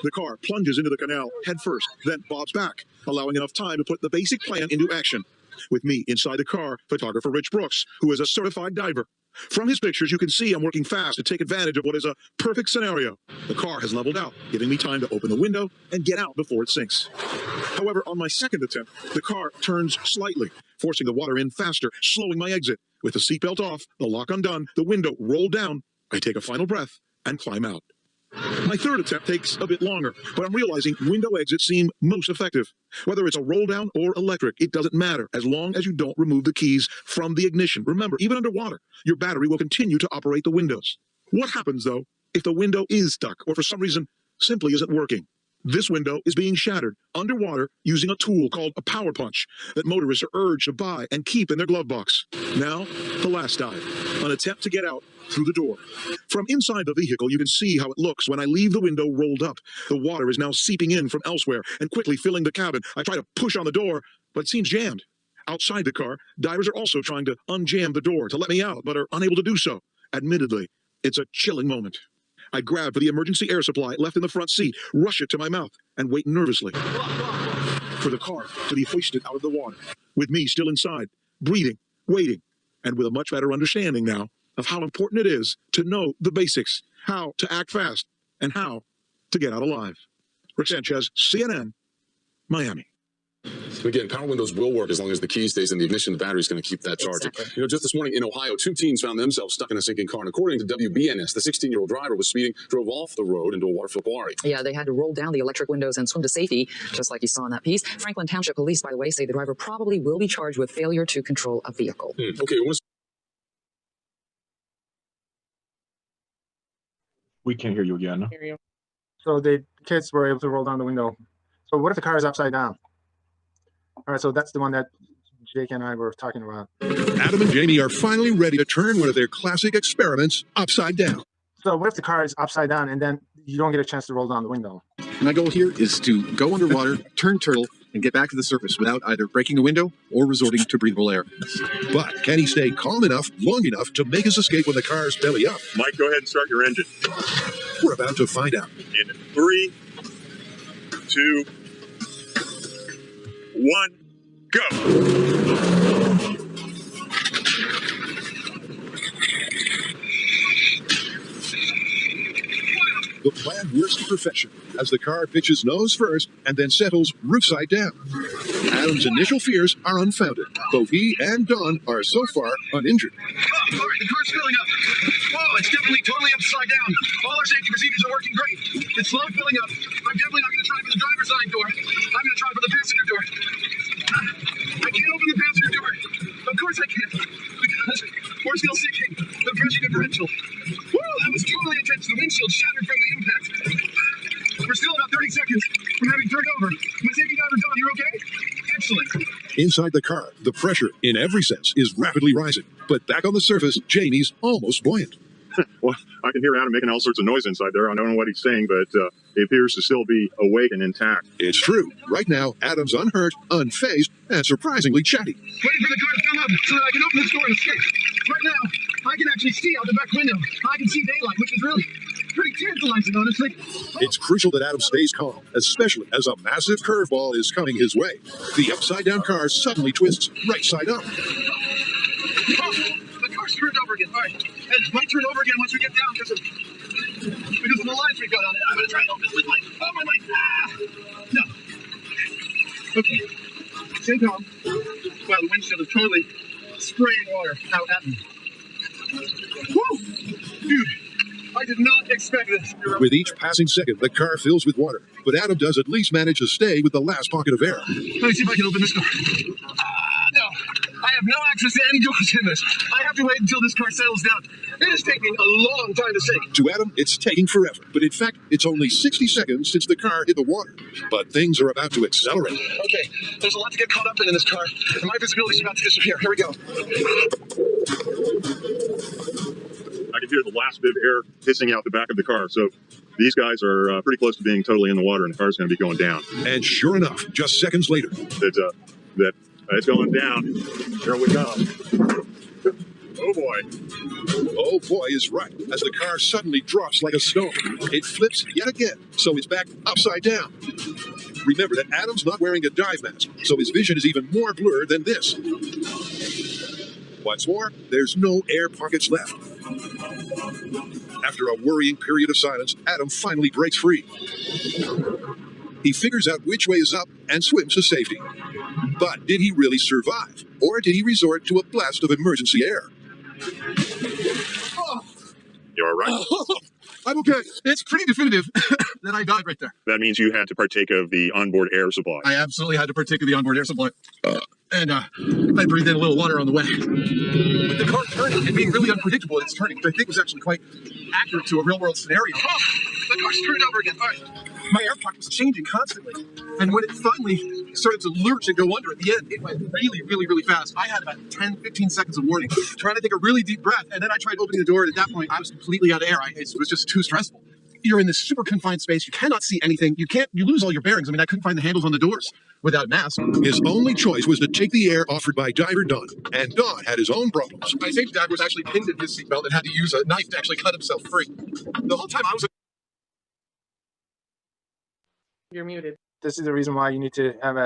The car plunges into the canal head first, then bobs back, allowing enough time to put the basic plan into action. With me inside the car, photographer Rich Brooks, who is a certified diver. From his pictures, you can see I'm working fast to take advantage of what is a perfect scenario. The car has leveled out, giving me time to open the window and get out before it sinks. However, on my second attempt, the car turns slightly, forcing the water in faster, slowing my exit. With the seatbelt off, the lock undone, the window rolled down, I take a final breath and climb out. My third attempt takes a bit longer, but I'm realizing window exits seem most effective. Whether it's a roll down or electric, it doesn't matter as long as you don't remove the keys from the ignition. Remember, even underwater, your battery will continue to operate the windows. What happens, though, if the window is stuck or for some reason simply isn't working? This window is being shattered underwater using a tool called a power punch that motorists are urged to buy and keep in their glove box. Now, the last dive, an attempt to get out through the door. From inside the vehicle, you can see how it looks when I leave the window rolled up. The water is now seeping in from elsewhere and quickly filling the cabin. I try to push on the door, but it seems jammed. Outside the car, divers are also trying to unjam the door to let me out, but are unable to do so. Admittedly, it's a chilling moment. I grab for the emergency air supply left in the front seat, rush it to my mouth, and wait nervously for the car to be hoisted out of the water, with me still inside, breathing, waiting, and with a much better understanding now of how important it is to know the basics, how to act fast, and how to get out alive. Rick Sanchez, CNN, Miami. Again, power windows will work as long as the key stays in the ignition. The battery is going to keep that charging. Exactly. You know, just this morning in Ohio, 2 teens found themselves stuck in a sinking car. And according to WBNS, the 16-year-old driver was speeding, drove off the road into a water-filled quarry. Yeah, they had to roll down the electric windows and swim to safety, just like you saw in that piece. Franklin Township Police, by the way, say the driver probably will be charged with failure to control a vehicle. Okay, we can't hear you again. So the kids were able to roll down the window. So what if the car is upside down? All right, so that's the one that Jake and I were talking about. Adam and Jamie are finally ready to turn one of their classic experiments upside down. So what if the car is upside down and then you don't get a chance to roll down the window? My goal here is to go underwater, turn turtle, and get back to the surface without either breaking a window or resorting to breathable air. But can he stay calm enough, long enough to make his escape when the car's belly up? Mike, go ahead and start your engine. We're about to find out. In 3, 2, 1, go! The plan works to perfection as the car pitches nose first and then settles roof side down. Adam's initial fears are unfounded. Both he and Don are so far uninjured. Oh, all right, the car's filling up. Oh, it's definitely totally upside down. All our safety procedures are working great. It's slowly filling up. I'm definitely not going to try for the driver's side door. I'm going to try for the passenger door. I can't open the passenger door. Of course I can't. Because we're still sinking. The pressure differential. Woo, that was totally intense. The windshield shattered from the impact. We're still about 30 seconds from having turned over. My safety diver, Don, you're okay? Excellent. Inside the car, the pressure, in every sense, is rapidly rising. But back on the surface, Jamie's almost buoyant. Well, I can hear Adam making all sorts of noise inside there. I don't know what he's saying, but he appears to still be awake and intact. It's true. Right now, Adam's unhurt, unfazed, and surprisingly chatty. Waiting for the car to come up so that I can open this door and escape. Right now, I can actually see out the back window. I can see daylight, which is really pretty tantalizing, honestly. It's crucial that Adam stays calm, especially as a massive curveball is coming his way. The upside-down car suddenly twists right side up. Oh, the car's turned over again. All right, and it might turn over again once we get down because of the lines we've got on it. I'm going to try and open it with my light. No. Okay. Stay calm. Wow, the windshield is totally spraying water out at me. Woo! Dude, I did not expect this. With each passing second, the car fills with water, but Adam does at least manage to stay with the last pocket of air. Let me see if I can open this door. No, I have no access to any doors in this. I have to wait until this car settles down. It is taking a long time to sink. To Adam, it's taking forever, but in fact, it's only 60 seconds since the car hit the water. But things are about to accelerate. Okay, there's a lot to get caught up in this car, and my visibility is about to disappear. Here we go. I can hear the last bit of air hissing out the back of the car. So these guys are pretty close to being totally in the water, and the car's going to be going down. And sure enough, just seconds later, that it's going down. Here we go. Oh boy. Oh boy is right. As the car suddenly drops like a stone, it flips yet again, so it's back upside down. Remember that Adam's not wearing a dive mask, so his vision is even more blurred than this. What's more, there's no air pockets left. After a worrying period of silence, Adam finally breaks free. He figures out which way is up and swims to safety. But did he really survive? Or did he resort to a blast of emergency air? You all right? I'm okay. It's pretty definitive that I died right there. That means you had to partake of the onboard air supply. I absolutely had to partake of the onboard air supply. And I breathed in a little water on the way. With the car turning and being really unpredictable in its turning, which I think was actually quite accurate to a real-world scenario. Oh, the car's turned over again. All right. My air pocket was changing constantly. And when it finally started to lurch and go under at the end, it went really fast. I had about 10, 15 seconds of warning, trying to take a really deep breath. And then I tried opening the door, and at that point, I was completely out of air. It was just too stressful. You're in this super confined space. You cannot see anything. You lose all your bearings. I mean, I couldn't find the handles on the doors without a mask. His only choice was to take the air offered by diver Don. And Don had his own problems. My safety diver was actually pinned in his seatbelt and had to use a knife to actually cut himself free. The whole time I was... You're muted. This is the reason why you need to have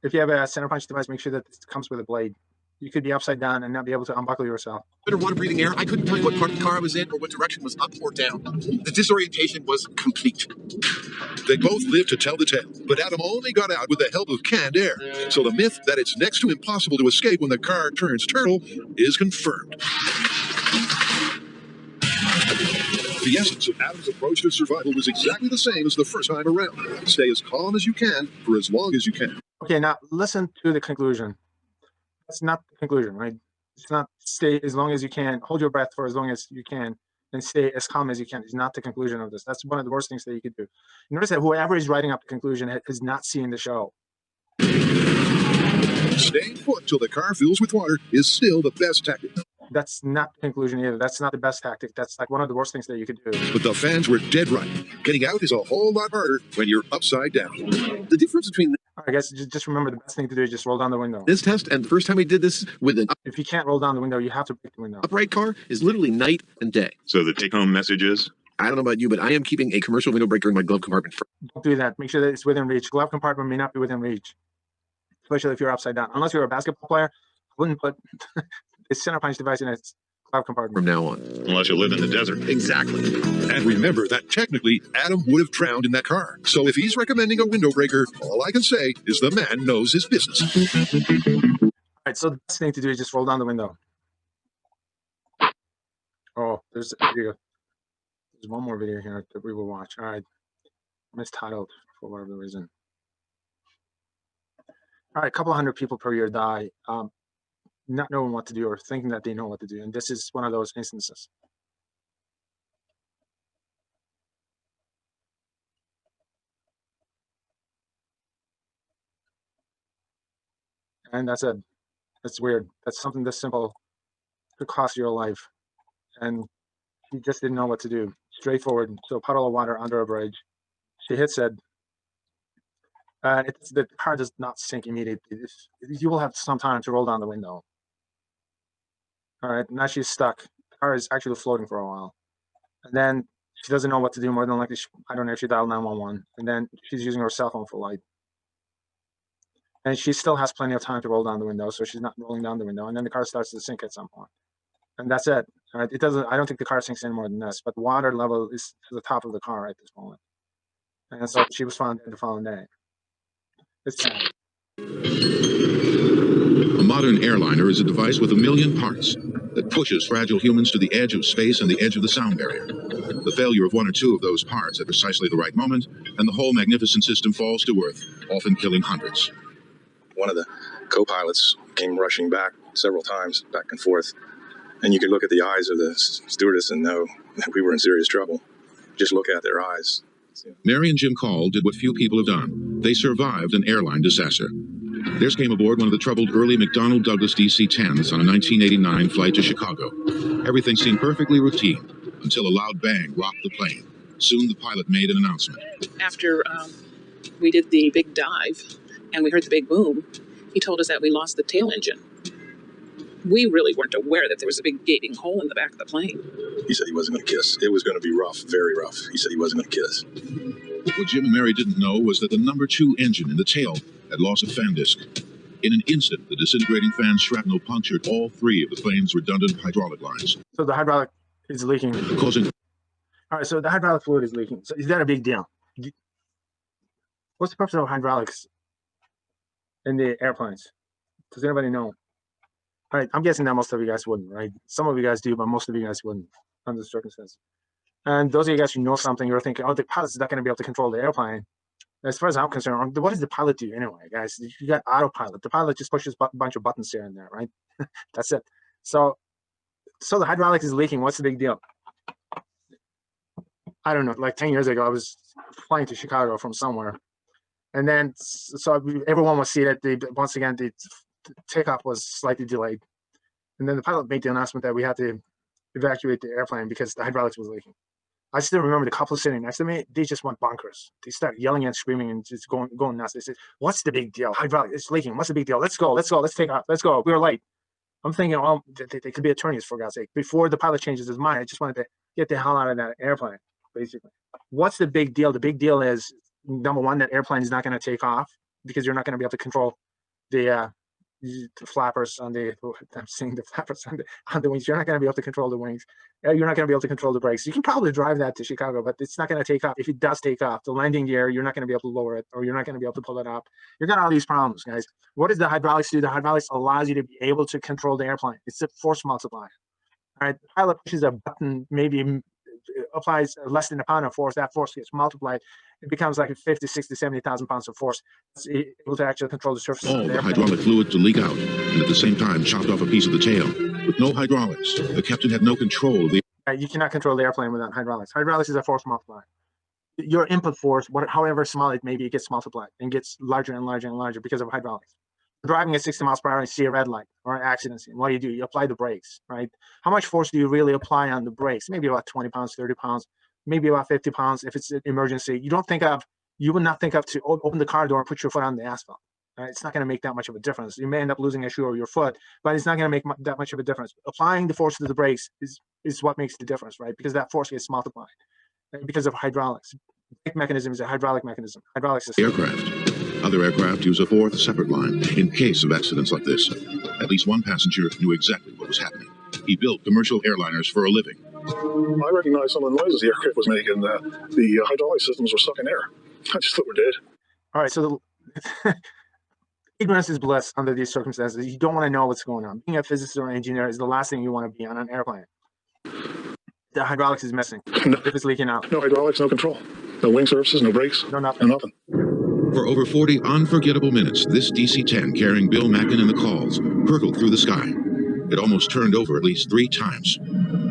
if you have a center punch device, make sure that it comes with a blade. You could be upside down and not be able to unbuckle yourself. Underwater breathing air, I couldn't tell you what part of the car I was in or what direction was up or down. The disorientation was complete. They both lived to tell the tale, but Adam only got out with the help of canned air. So the myth that it's next to impossible to escape when the car turns turtle is confirmed. The essence of Adam's approach to survival was exactly the same as the first time around. Stay as calm as you can for as long as you can. Okay, now listen to the conclusion. That's not the conclusion, right? It's not stay as long as you can, hold your breath for as long as you can, and stay as calm as you can. It's not the conclusion of this. That's one of the worst things that you could do. Notice that whoever is writing up the conclusion is not seeing the show. Staying put till the car fills with water is still the best tactic. That's not the conclusion either. That's not the best tactic. That's like one of the worst things that you could do. But the fans were dead right. Getting out is a whole lot harder when you're upside down. The difference between I guess just remember the best thing to do is just roll down the window. this test and the first time we did this with an If you can't roll down the window, you have to break the window. upright car is literally night and day. So the take-home message is? I don't know about you, but I am keeping a commercial window breaker in my glove compartment. Don't do that. Make sure that it's within reach. Glove compartment may not be within reach, especially if you're upside down. Unless you're a basketball player, I wouldn't put a center punch device in its glove compartment. From now on. Unless you live in the desert. Exactly. And remember that technically Adam would have drowned in that car. So if he's recommending a window breaker, all I can say is the man knows his business. All right, so the best thing to do is just roll down the window. Oh, there's a video. There's one more video here that we will watch. All right, mistitled for whatever reason. All right, a couple hundred people per year die not knowing what to do or thinking that they know what to do, and this is one of those instances. And that's it. That's weird. That's something this simple could cost your life, and he just didn't know what to do. Straightforward. So a puddle of water under a bridge. She hits it. The car does not sink immediately. You will have some time to roll down the window. All right, now she's stuck. The car is actually floating for a while. And then she doesn't know what to do. More than likely, I don't know if she dialed 911. And then she's using her cell phone for light. And she still has plenty of time to roll down the window, so she's not rolling down the window. And then the car starts to sink at some point. And that's it. All right, I don't think the car sinks any more than this, but the water level is to the top of the car at this moment. And so she was found the following day. It's sad. A modern airliner is a device with 1 million parts. that pushes fragile humans to the edge of space and the edge of the sound barrier. The failure of one or two of those parts at precisely the right moment, and the whole magnificent system falls to earth, often killing hundreds. One of the co-pilots came rushing back several times, back and forth, and you could look at the eyes of the stewardess and know that we were in serious trouble. Just look at their eyes. Mary and Jim Call did what few people have done. They survived an airline disaster. Theirs came aboard one of the troubled early McDonnell Douglas DC-10s on a 1989 flight to Chicago. Everything seemed perfectly routine until a loud bang rocked the plane. Soon the pilot made an announcement. After we did the big dive and we heard the big boom, he told us that we lost the tail engine. We really weren't aware that there was a big gaping hole in the back of the plane. He said he wasn't going to kiss. It was going to be rough, very rough. He said he wasn't going to kiss. What Jim and Mary didn't know was that the number 2 engine in the tail had lost a fan disc. In an instant, the disintegrating fan shrapnel punctured all 3 of the plane's redundant hydraulic lines. So the hydraulic is leaking. Causing... All right, so the hydraulic fluid is leaking. So is that a big deal? What's the purpose of hydraulics in the airplanes? Does anybody know? All right, I'm guessing that most of you guys wouldn't, right? Some of you guys do, but most of you guys wouldn't under the circumstances. And those of you guys who know something, you're thinking, oh, the pilot's not going to be able to control the airplane. As far as I'm concerned, what does the pilot do anyway, guys? You got autopilot. The pilot just pushes a bunch of buttons here and there, right? That's it. So the hydraulics is leaking. What's the big deal? I don't know. Like 10 years ago, I was flying to Chicago from somewhere. And then, so everyone was seated. Once again, the takeoff was slightly delayed. And then the pilot made the announcement that we had to evacuate the airplane because the hydraulics was leaking. I still remember the couple sitting next to me, they just went bonkers. They started yelling and screaming and just going nuts. They said, what's the big deal? Hydraulic, it's leaking. What's the big deal? Let's go, let's take off, let's go. We were late. I'm thinking, oh, they could be attorneys, for God's sake. Before the pilot changes his mind, I just wanted to get the hell out of that airplane, basically. What's the big deal? The big deal is, number one, that airplane is not going to take off because you're not going to be able to control the flappers on the, I'm saying the flappers on the wings. You're not going to be able to control the wings. You're not going to be able to control the brakes. You can probably drive that to Chicago, but it's not going to take off. If it does take off, the landing gear, you're not going to be able to lower it, or you're not going to be able to pull it up. You're got all these problems, guys. What does the hydraulics do? The hydraulics allows you to be able to control the airplane. It's a force multiplier. All right, the pilot pushes a button, maybe applies less than a pound of force. That force gets multiplied. It becomes like 50, 60, 70,000 pounds of force. It's able to actually control the surface. All the hydraulic fluid to leak out, and at the same time chopped off a piece of the tail. With no hydraulics, the captain had no control of the... You cannot control the airplane without hydraulics. Hydraulics is a force multiplier. Your input force, however small it may be, it gets multiplied and gets larger and larger and larger because of hydraulics. Driving at 60 miles per hour and see a red light or an accident scene, what do? You apply the brakes, right? How much force do you really apply on the brakes? Maybe about 20 pounds, 30 pounds, maybe about 50 pounds if it's an emergency. You would not think of to open the car door and put your foot on the asphalt. Right? It's not going to make that much of a difference. You may end up losing a shoe or your foot, but it's not going to make that much of a difference. Applying the force to the brakes is what makes the difference, right? Because that force gets multiplied because of hydraulics. The brake mechanism is a hydraulic mechanism. Hydraulics is aircraft. Other aircraft use a fourth separate line in case of accidents like this. At least one passenger knew exactly what was happening. He built commercial airliners for a living. I recognized some of the noises the aircraft was making. The hydraulic systems were sucking air. I just thought we're dead. All right, so ignorance is bliss under these circumstances. You don't want to know what's going on. Being a physicist or an engineer is the last thing you want to be on an airplane. The hydraulics is missing. No, if it's leaking out. No hydraulics, no control. No wing surfaces, no brakes. No nothing. No nothing. For over 40 unforgettable minutes, this DC-10 carrying Bill Mackin and the Calls hurtled through the sky. It almost turned over at least 3 times.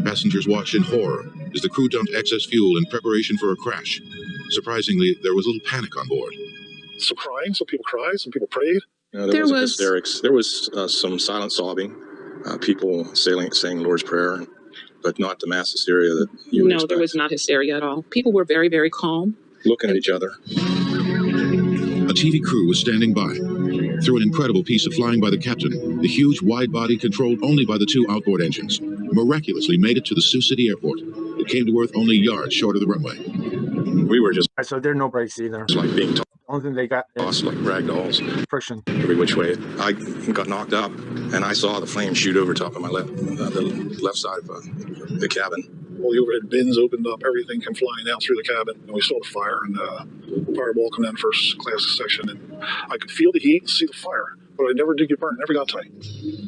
Passengers watched in horror as the crew dumped excess fuel in preparation for a crash. Surprisingly, there was little panic on board. Some crying, some people cried, some people prayed. There was hysterics. There was some silent sobbing, people saying Lord's Prayer, but not the mass hysteria that you would expect. There was not hysteria at all. People were very, very calm. Looking at each other. A TV crew was standing by. Through an incredible piece of flying by the captain, the huge wide body controlled only by the 2 outboard engines miraculously made it to the Sioux City airport. It came to earth only yards short of the runway. We were just... So there are no brakes either. It's like being tossed. The only thing they got is like rag dolls. Friction. Every which way. I got knocked up, and I saw the flame shoot over top of my the left side of the cabin. All the overhead bins opened up, everything came flying out through the cabin, and we saw the fire, and the fireball come down first class section, and I could feel the heat and see the fire, but I never did get burned. Never got tight.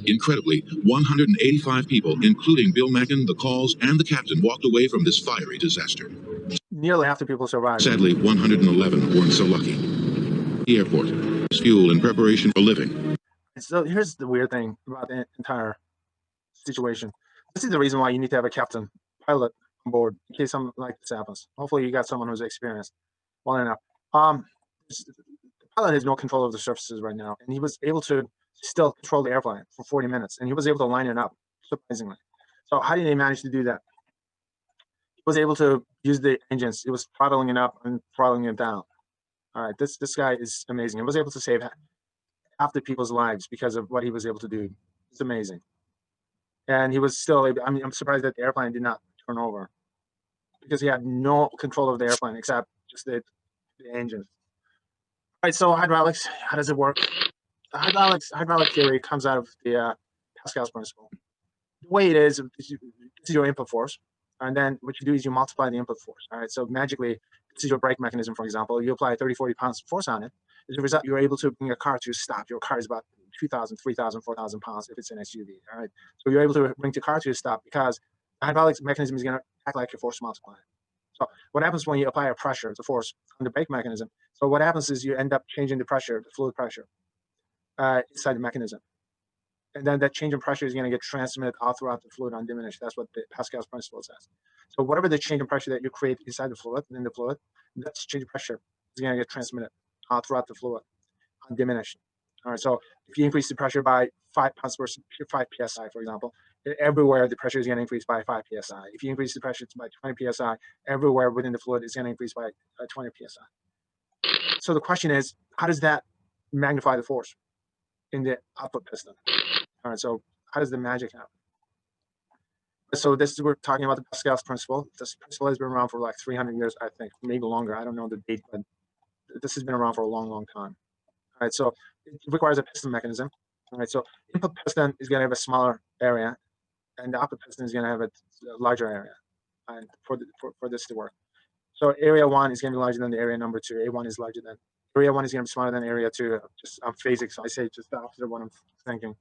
Incredibly, 185 people, including Bill Mackin, the calls, and the captain, walked away from this fiery disaster. Nearly half the people survived. Sadly, 111 weren't so lucky. The airport is fuel in preparation for living. So here's the weird thing about the entire situation. This is the reason why you need to have a captain, pilot on board in case something like this happens. Hopefully you got someone who's experienced well enough. The pilot has no control of the surfaces right now, and he was able to still control the airplane for 40 minutes, and he was able to line it up, surprisingly. So how did he manage to do that? He was able to use the engines. He was throttling it up and throttling it down. All right, this guy is amazing. He was able to save half the people's lives because of what he was able to do. It's amazing. And he was still able, I'm surprised that the airplane did not turn over because he had no control of the airplane except just the engine. All right, so hydraulics, how does it work? The hydraulic theory comes out of the Pascal's principle. The way it is your input force, and then what you do is you multiply the input force. All right, so magically, this is your brake mechanism, for example. You apply 30, 40 pounds of force on it. As a result, you're able to bring a car to a stop. Your car is about 2,000, 3,000, 4,000 pounds if it's an SUV. All right, so you're able to bring the car to a stop because the hydraulic mechanism is going to act like your force multiplier. So what happens when you apply a pressure, the force on the brake mechanism? So what happens is you end up changing the pressure, the fluid pressure inside the mechanism. And then that change in pressure is going to get transmitted out throughout the fluid undiminished. That's what the Pascal's principle says. So whatever the change in pressure that you create inside the fluid, that change in pressure is going to get transmitted out throughout the fluid undiminished. All right, so if you increase the pressure by 5 pounds per 5 psi, for example, everywhere the pressure is going to increase by 5 psi. If you increase the pressure by 20 psi, everywhere within the fluid is going to increase by 20 psi. So the question is, how does that magnify the force in the output piston? All right, so how does the magic happen? So we're talking about the Pascal's principle. This principle has been around for like 300 years, I think, maybe longer. I don't know the date, but this has been around for a long, long time. All right, so it requires a piston mechanism. All right, so input piston is going to have a smaller area, and the output piston is going to have a larger area, and for this to work. So area 1 is going to be larger than the area number 2. A1 is larger than area 1 is going to be smaller than area 2. I'm phasing, so I say just the opposite of what I'm thinking.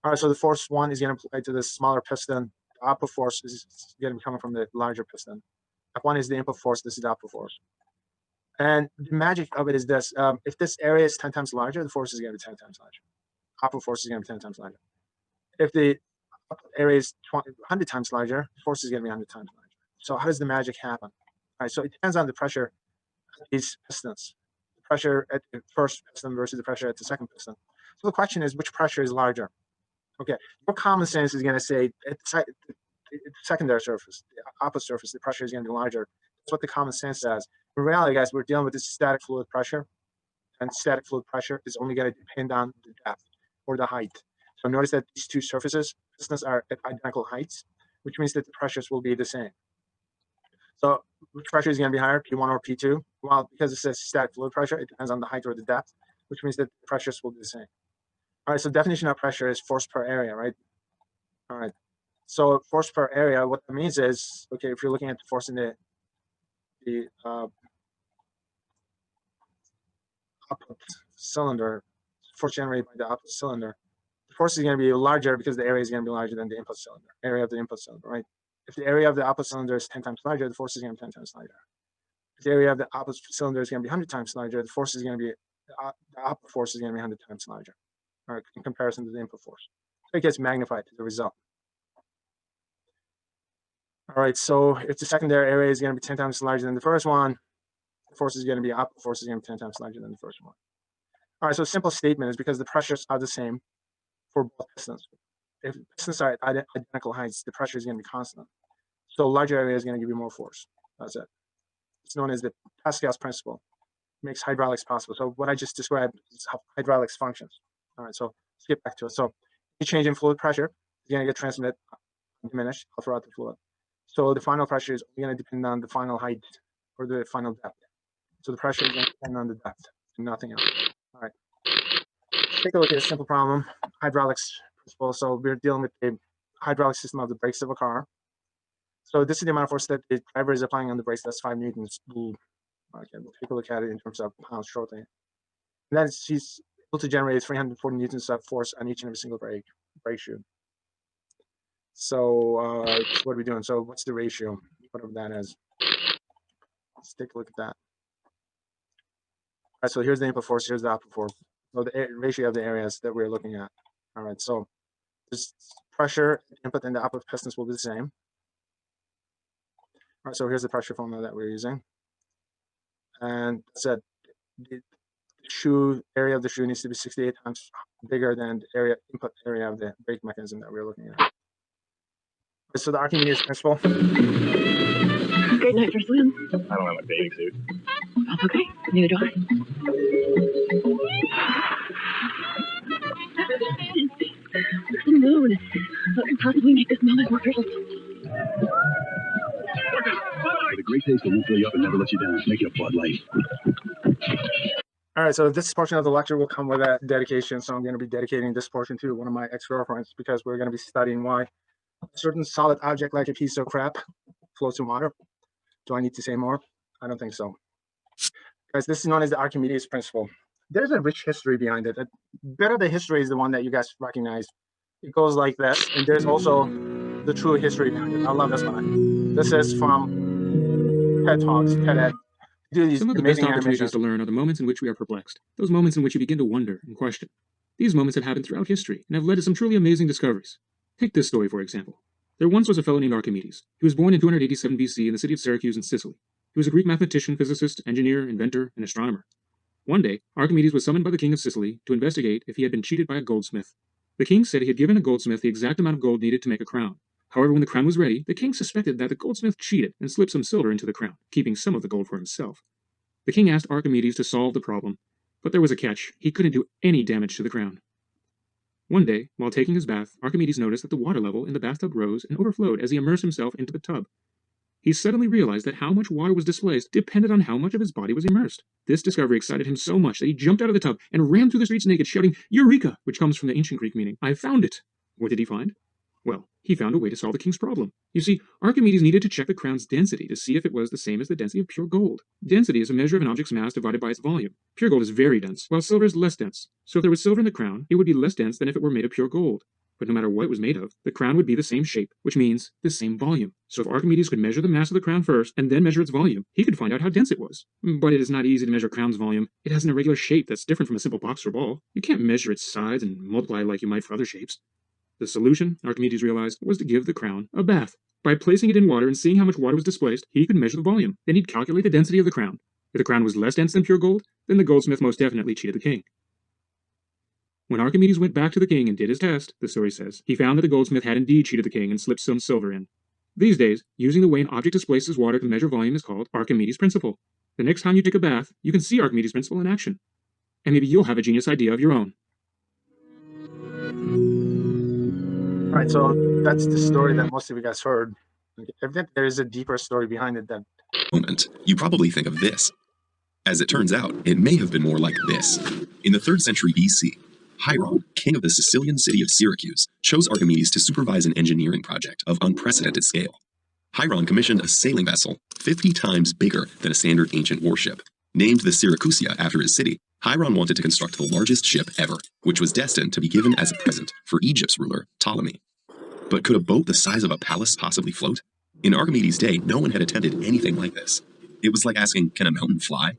All right, so the force 1 is going to apply to the smaller piston. The output force is going to be coming from the larger piston. F1 is the input force. This is the output force. And the magic of it is this. If this area is 10 times larger, the force is going to be 10 times larger. Output force is going to be 10 times larger. If the area is 100 times larger, the force is going to be 100 times larger. So how does the magic happen? All right, so it depends on the pressure at these pistons. The pressure at the first piston versus the pressure at the second piston. So the question is, which pressure is larger? Okay, your common sense is going to say at the secondary surface, the opposite surface, the pressure is going to be larger. That's what the common sense says. In reality, guys, we're dealing with this static fluid pressure, and static fluid pressure is only going to depend on the depth or the height. So notice that these two surfaces, pistons, are at identical heights, which means that the pressures will be the same. So which pressure is going to be higher, P1 or P2? Well, because it says static fluid pressure, it depends on the height or the depth, which means that the pressures will be the same. All right, so definition of pressure is force per area, right? All right, so force per area, what that means is, okay, if you're looking at the force in the output cylinder, force generated by the output cylinder, the force is going to be larger because the area is going to be larger than the input cylinder, area of the input cylinder, right? If the area of the output cylinder is 10 times larger, the force is going to be 10 times larger. If the area of the output cylinder is going to be 100 times larger, the force is going to be, the output force is going to be 100 times larger, all right, in comparison to the input force. So it gets magnified to the result. All right, so if the secondary area is going to be 10 times larger than the first one, the force is going to be, output force is going to be 10 times larger than the first one. All right, so simple statement is because the pressures are the same for both pistons. If pistons are at identical heights, the pressure is going to be constant. So larger area is going to give you more force. That's it. It's known as the Pascal's principle. It makes hydraulics possible. So what I just described is how hydraulics functions. All right, so let's get back to it. So any change in fluid pressure is going to get transmitted, diminished throughout the fluid. So the final pressure is going to depend on the final height or the final depth. So the pressure is going to depend on the depth and nothing else. All right. Let's take a look at a simple problem, hydraulics principle. So we're dealing with the hydraulic system of the brakes of a car. So this is the amount of force that the driver is applying on the brakes. That's 5 newtons. Okay, we'll take a look at it in terms of pounds shortly. And then able to generate 340 newtons of force on each and every single brake shoe. So what are we doing? So what's the ratio? Whatever that is. Let's take a look at that. All right, so here's the input force, here's the output force. So the ratio of the areas that we're looking at. All right, so this pressure, input, and the output pistons will be the same. All right, so here's the pressure formula that we're using. And said the shoe area of the shoe needs to be 68 times bigger than the input area of the brake mechanism that we're looking at. So the Archimedes principle. Great night for a swim. I don't have my bathing suit. That's okay. Neither do I. The moon. What could possibly make this moment more precious? With a great taste that won't fill you up and never let you down. Make it a Bud Light. All right, so this portion of the lecture will come with a dedication. So I'm going to be dedicating this portion to one of my ex-girlfriends because we're going to be studying why a certain solid object like a piece of crap floats in water. Do I need to say more? I don't think so. Guys, this is known as the Archimedes Principle. There's a rich history behind it. A bit of the history is the one that you guys recognize. It goes like this, and there's also the true history behind it. I love this one. This is from TED Talks, TED Ed. Some of the best opportunities to learn are the moments in which we are perplexed, those moments in which you begin to wonder and question. These moments have happened throughout history and have led to some truly amazing discoveries. Take this story, for example. There once was a fellow named Archimedes. He was born in 287 BC in the city of Syracuse in Sicily. He was a Greek mathematician, physicist, engineer, inventor, and astronomer. One day, Archimedes was summoned by the king of Sicily to investigate if he had been cheated by a goldsmith. The king said he had given a goldsmith the exact amount of gold needed to make a crown. However, when the crown was ready, the king suspected that the goldsmith cheated and slipped some silver into the crown, keeping some of the gold for himself. The king asked Archimedes to solve the problem, but there was a catch. He couldn't do any damage to the crown. One day, while taking his bath, Archimedes noticed that the water level in the bathtub rose and overflowed as he immersed himself into the tub. He suddenly realized that how much water was displaced depended on how much of his body was immersed. This discovery excited him so much that he jumped out of the tub and ran through the streets naked, shouting, "Eureka!" which comes from the ancient Greek meaning, "I found it." What did he find? Well, he found a way to solve the king's problem. You see, Archimedes needed to check the crown's density to see if it was the same as the density of pure gold. Density is a measure of an object's mass divided by its volume. Pure gold is very dense, while silver is less dense. So if there was silver in the crown, it would be less dense than if it were made of pure gold. But no matter what it was made of, the crown would be the same shape, which means the same volume. So if Archimedes could measure the mass of the crown first, and then measure its volume, he could find out how dense it was. But it is not easy to measure a crown's volume. It has an irregular shape that's different from a simple box or ball. You can't measure its sides and multiply like you might for other shapes. The solution, Archimedes realized, was to give the crown a bath. By placing it in water and seeing how much water was displaced, he could measure the volume. Then he'd calculate the density of the crown. If the crown was less dense than pure gold, then the goldsmith most definitely cheated the king. When Archimedes went back to the king and did his test, the story says, he found that the goldsmith had indeed cheated the king and slipped some silver in. These days, using the way an object displaces water to measure volume is called Archimedes Principle. The next time you take a bath, you can see Archimedes Principle in action. And maybe you'll have a genius idea of your own. All right, so that's the story that most of you guys heard. Evidently, there is a deeper story behind it. Moment, you probably think of this. As it turns out, it may have been more like this. In the 3rd century BC, Hieron, king of the Sicilian city of Syracuse, chose Archimedes to supervise an engineering project of unprecedented scale. Hieron commissioned a sailing vessel 50 times bigger than a standard ancient warship. Named the Syracusia after his city, Hieron wanted to construct the largest ship ever, which was destined to be given as a present for Egypt's ruler, Ptolemy. But could a boat the size of a palace possibly float? In Archimedes' day, no one had attempted anything like this. It was like asking, can a mountain fly?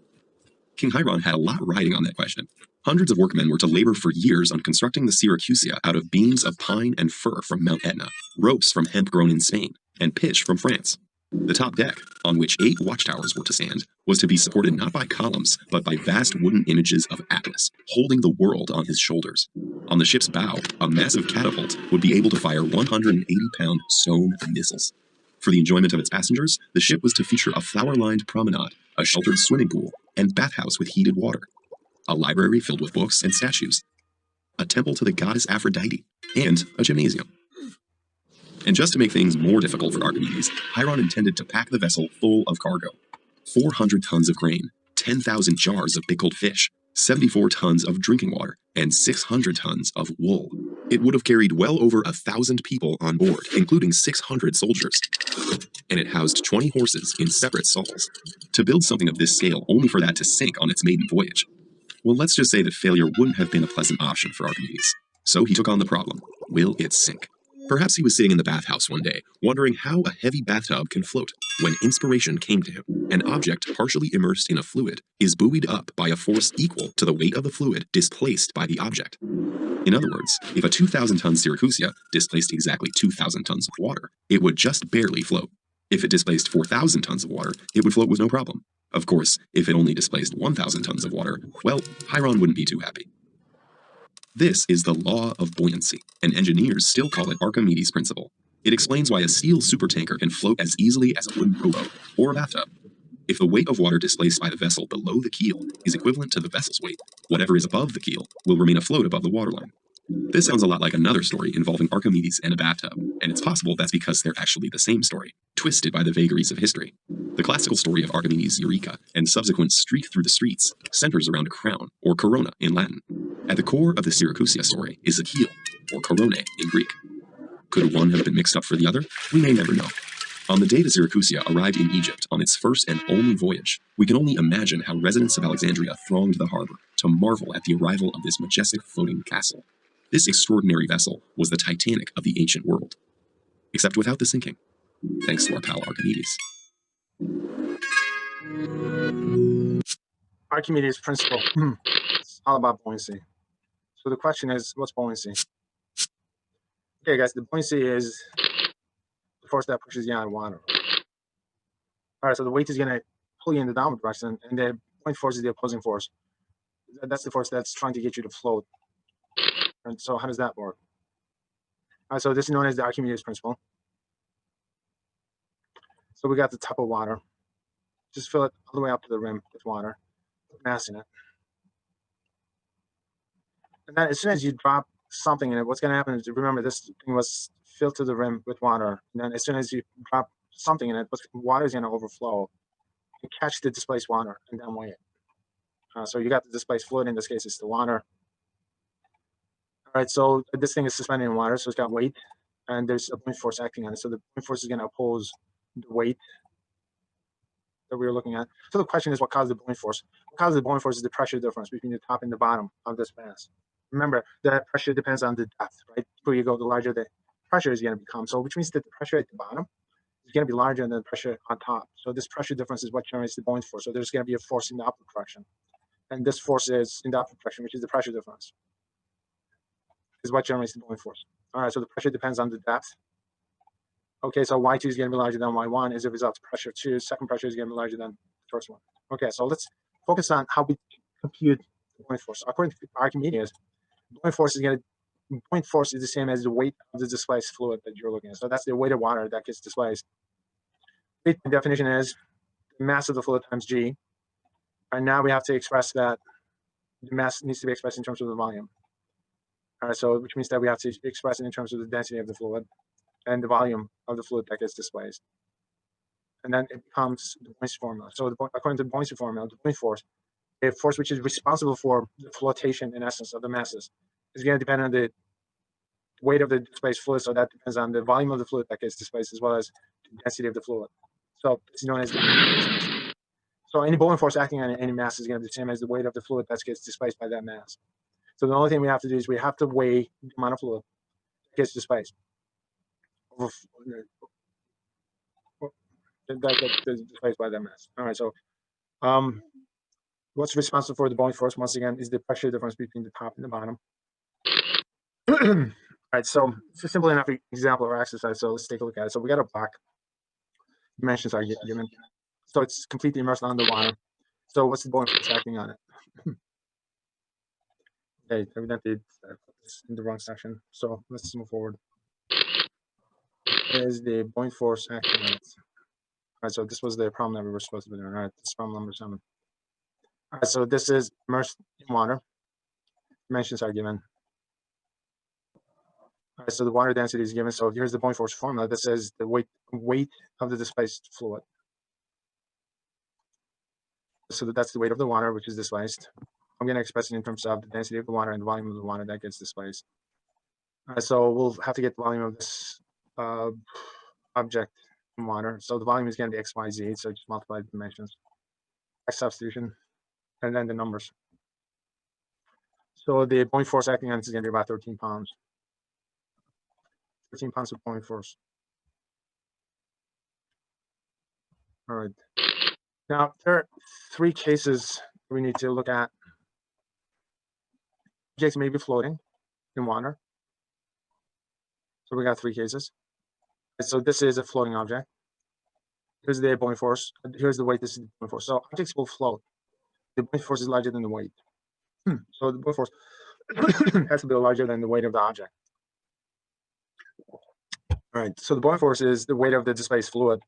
King Hieron had a lot riding on that question. Hundreds of workmen were to labor for years on constructing the Syracusia out of beams of pine and fir from Mount Etna, ropes from hemp grown in Spain, and pitch from France. The top deck, on which 8 watchtowers were to stand, was to be supported not by columns, but by vast wooden images of Atlas, holding the world on his shoulders. On the ship's bow, a massive catapult would be able to fire 180-pound stone missiles. For the enjoyment of its passengers, the ship was to feature a flower-lined promenade, a sheltered swimming pool, and bathhouse with heated water, a library filled with books and statues, a temple to the goddess Aphrodite, and a gymnasium. And just to make things more difficult for Archimedes, Hieron intended to pack the vessel full of cargo. 400 tons of grain, 10,000 jars of pickled fish, 74 tons of drinking water, and 600 tons of wool. It would have carried well over 1,000 people on board, including 600 soldiers. And it housed 20 horses in separate stalls. To build something of this scale only for that to sink on its maiden voyage. Well, let's just say that failure wouldn't have been a pleasant option for Archimedes. So he took on the problem. Will it sink? Perhaps he was sitting in the bathhouse one day, wondering how a heavy bathtub can float, when inspiration came to him. An object partially immersed in a fluid is buoyed up by a force equal to the weight of the fluid displaced by the object. In other words, if a 2,000-ton Syracusia displaced exactly 2,000 tons of water, it would just barely float. If it displaced 4,000 tons of water, it would float with no problem. Of course, if it only displaced 1,000 tons of water, well, Chiron wouldn't be too happy. This is the law of buoyancy, and engineers still call it Archimedes' Principle. It explains why a steel supertanker can float as easily as a wooden rowboat or a bathtub. If the weight of water displaced by the vessel below the keel is equivalent to the vessel's weight, whatever is above the keel will remain afloat above the waterline. This sounds a lot like another story involving Archimedes and a bathtub, and it's possible that's because they're actually the same story, twisted by the vagaries of history. The classical story of Archimedes' Eureka and subsequent streak through the streets centers around a crown, or corona in Latin. At the core of the Syracusia story is a keel, or korone in Greek. Could one have been mixed up for the other? We may never know. On the day the Syracusia arrived in Egypt on its first and only voyage, we can only imagine how residents of Alexandria thronged the harbor to marvel at the arrival of this majestic floating castle. This extraordinary vessel was the Titanic of the ancient world, except without the sinking, thanks to our pal Archimedes. Archimedes' principle. It's all about buoyancy. So the question is, what's buoyancy? Okay, guys, the buoyancy is the force that pushes you on water. All right, so the weight is going to pull you in the downward direction, and the point force is the opposing force. That's the force that's trying to get you to float. And so how does that work? All right, so this is known as the Archimedes principle. So we got the top of water. Just fill it all the way up to the rim with water, with mass in it. And then as soon as you drop something in it, what's going to happen is, remember, this thing was filled to the rim with water. And then as soon as you drop something in it, water is going to overflow and catch the displaced water and then weigh it. So you got the displaced fluid. In this case, it's the water. All right, so this thing is suspended in water, so it's got weight, and there's a point force acting on it. So the point force is going to oppose the weight that we were looking at. So the question is, what causes the point force? What causes the point force is the pressure difference between the top and the bottom of this mass. Remember, that pressure depends on the depth, right? The deeper you go, the larger the pressure is going to become. So which means that the pressure at the bottom is going to be larger than the pressure on top. So this pressure difference is what generates the point force. So there's going to be a force in the upward direction. And this force is in the upward direction, which is the pressure difference, is what generates the point force. All right, so the pressure depends on the depth. Okay, so Y2 is going to be larger than Y1 as a result of pressure 2. Second pressure is going to be larger than the first one. Okay, so let's focus on how we compute the point force. According to Archimedes, point force is the same as the weight of the displaced fluid that you're looking at. So that's the weight of water that gets displaced. The definition is the mass of the fluid times G. And now we have to express that the mass needs to be expressed in terms of the volume. All right, so which means that we have to express it in terms of the density of the fluid and the volume of the fluid that gets displaced. And then it becomes the buoyancy formula. So according to the buoyancy formula, the buoyancy force, a force which is responsible for the flotation, in essence, of the masses, is going to depend on the weight of the displaced fluid. So that depends on the volume of the fluid that gets displaced, as well as the density of the fluid. So it's known as the so any Bowman force acting on any mass is going to be the same as the weight of the fluid that gets displaced by that mass. So the only thing we have to do is we have to weigh the amount of fluid that gets displaced. That gets displaced by that mass. All right, so what's responsible for the Bowman force, once again, is the pressure difference between the top and the bottom. All right, so it's a simple enough example or exercise, so let's take a look at it. So we got a block. Dimensions are given. So it's completely immersed underwater. So what's the Bowman force acting on it? Okay, evidently it's in the wrong section. So let's move forward. Is the Bowman force acting on it? All right, so this was the problem that we were supposed to be doing. All right, this is problem number 7. All right, so this is immersed in water. Dimensions are given. All right, so the water density is given. So here's the Bowman force formula. This is the weight of the displaced fluid. So that's the weight of the water, which is displaced. I'm going to express it in terms of the density of the water and the volume of the water that gets displaced. All right, so we'll have to get the volume of this object in water. So the volume is going to be XYZ. So just multiply the dimensions, X substitution, and then the numbers. So the point force acting on it is going to be about 13 pounds. 13 pounds of point force. All right. Now, there are 3 cases we need to look at. Objects may be floating in water. So we got 3 cases. So this is a floating object. Here's the point force. Here's the weight. This is the point force. So objects will float. The point force is larger than the weight. So the point force has to be larger than the weight of the object. All right. So the point force is the weight of the displaced fluid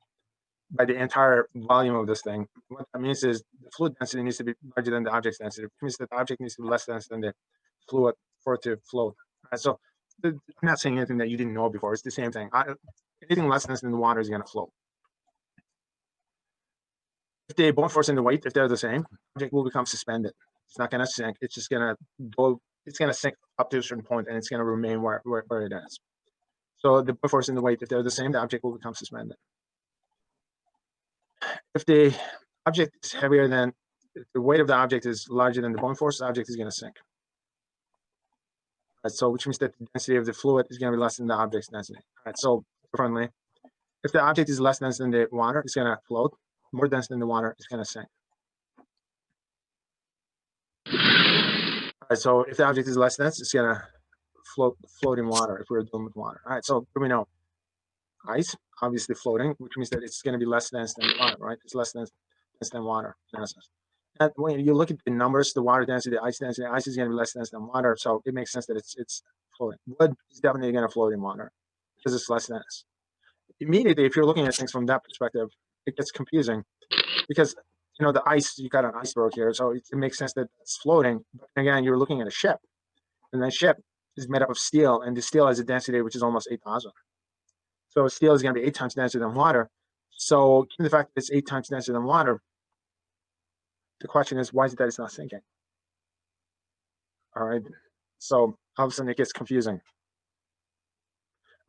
by the entire volume of this thing. What that means is the fluid density needs to be larger than the object's density. It means that the object needs to be less dense than the fluid for it to float. All right, so I'm not saying anything that you didn't know before. It's the same thing. Anything less dense than the water is going to float. If the point force and the weight, if they're the same, the object will become suspended. It's not going to sink. It's just going to go. It's going to sink up to a certain point, and it's going to remain where it is. So the point force and the weight, if they're the same, the object will become suspended. If the object is heavier than, if the weight of the object is larger than the point force, the object is going to sink. Right, so which means that the density of the fluid is going to be less than the object's density. All right, so differently, if the object is less dense than the water, it's going to float. More dense than the water, it's going to sink. All right, so if the object is less dense, it's going to float in water if we're dealing with water. All right, so we know ice, obviously floating, which means that it's going to be less dense than water, right? It's less dense than water. And when you look at the numbers, the water density, the ice is going to be less dense than water, so it makes sense that it's floating. Wood is definitely going to float in water because it's less dense. Immediately, if you're looking at things from that perspective, it gets confusing because, you know, the ice, you got an iceberg here, so it makes sense that it's floating. But again, you're looking at a ship, and that ship is made up of steel, and the steel has a density which is almost 8,000. So steel is going to be 8 times denser than water. So given the fact that it's 8 times denser than water, the question is, why is it that it's not sinking? All right. So all of a sudden it gets confusing.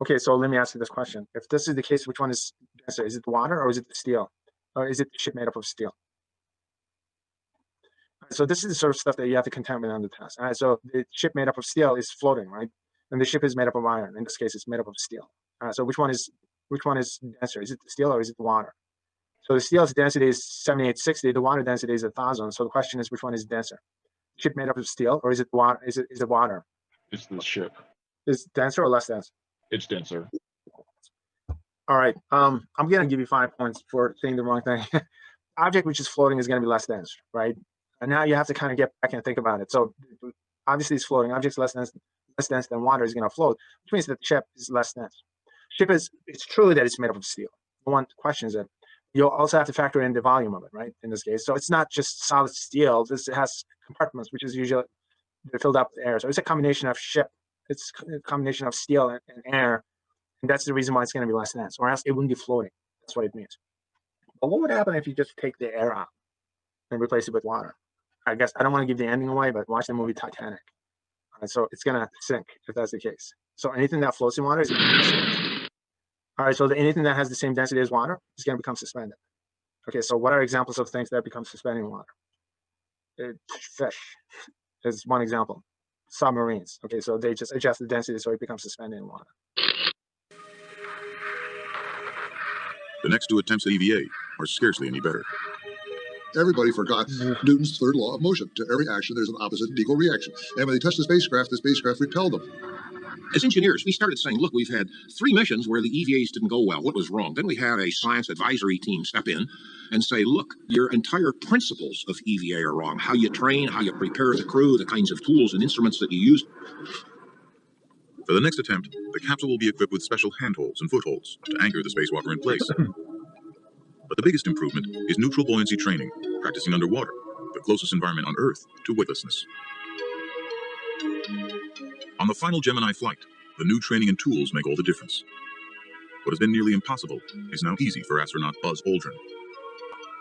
Okay, so let me ask you this question. If this is the case, which one is denser? Is it the water or is it the steel? Or is it the ship made up of steel? So this is the sort of stuff that you have to contend with on the test. All right, so the ship made up of steel is floating, right? And the ship is made up of iron. In this case, it's made up of steel. All right, so which one is denser? Is it the steel or is it the water? So the steel's density is 7860. The water density is 1,000. So the question is, which one is denser? Ship made up of steel, or is it water? Is it water? It's the ship. Is denser or less dense? It's denser. All right. I'm gonna give you 5 points for saying the wrong thing. Object which is floating is gonna be less dense, right? And now you have to kind of get back and think about it. So obviously it's floating. Object's less dense than water is gonna float, which means that the ship is less dense. Ship is, it's true that it's made up of steel. No one questions it. You'll also have to factor in the volume of it, right? In this case, so it's not just solid steel. It has compartments, which is usually filled up with air. So it's a combination of ship. It's a combination of steel and air, and that's the reason why it's going to be less dense, or else it wouldn't be floating. That's what it means. But what would happen if you just take the air out and replace it with water? I guess I don't want to give the ending away, but watch the movie Titanic. All right, so it's going to sink if that's the case. So anything that floats in water is going to sink. All right, so anything that has the same density as water is going to become suspended. Okay, so what are examples of things that become suspended in water? Fish is one example. Submarines. Okay, so they just adjust the density so it becomes suspended in water. The next 2 attempts at EVA are scarcely any better. Everybody forgot Newton's third law of motion. To every action, there's an opposite and equal reaction. And when they touched the spacecraft repelled them. As engineers, we started saying, look, we've had 3 missions where the EVAs didn't go well. What was wrong? Then we had a science advisory team step in and say, look, your entire principles of EVA are wrong. How you train, how you prepare the crew, the kinds of tools and instruments that you use. For the next attempt, the capsule will be equipped with special handholds and footholds to anchor the spacewalker in place. But the biggest improvement is neutral buoyancy training, practicing underwater, the closest environment on Earth to weightlessness. On the final Gemini flight, the new training and tools make all the difference. What has been nearly impossible is now easy for astronaut Buzz Aldrin.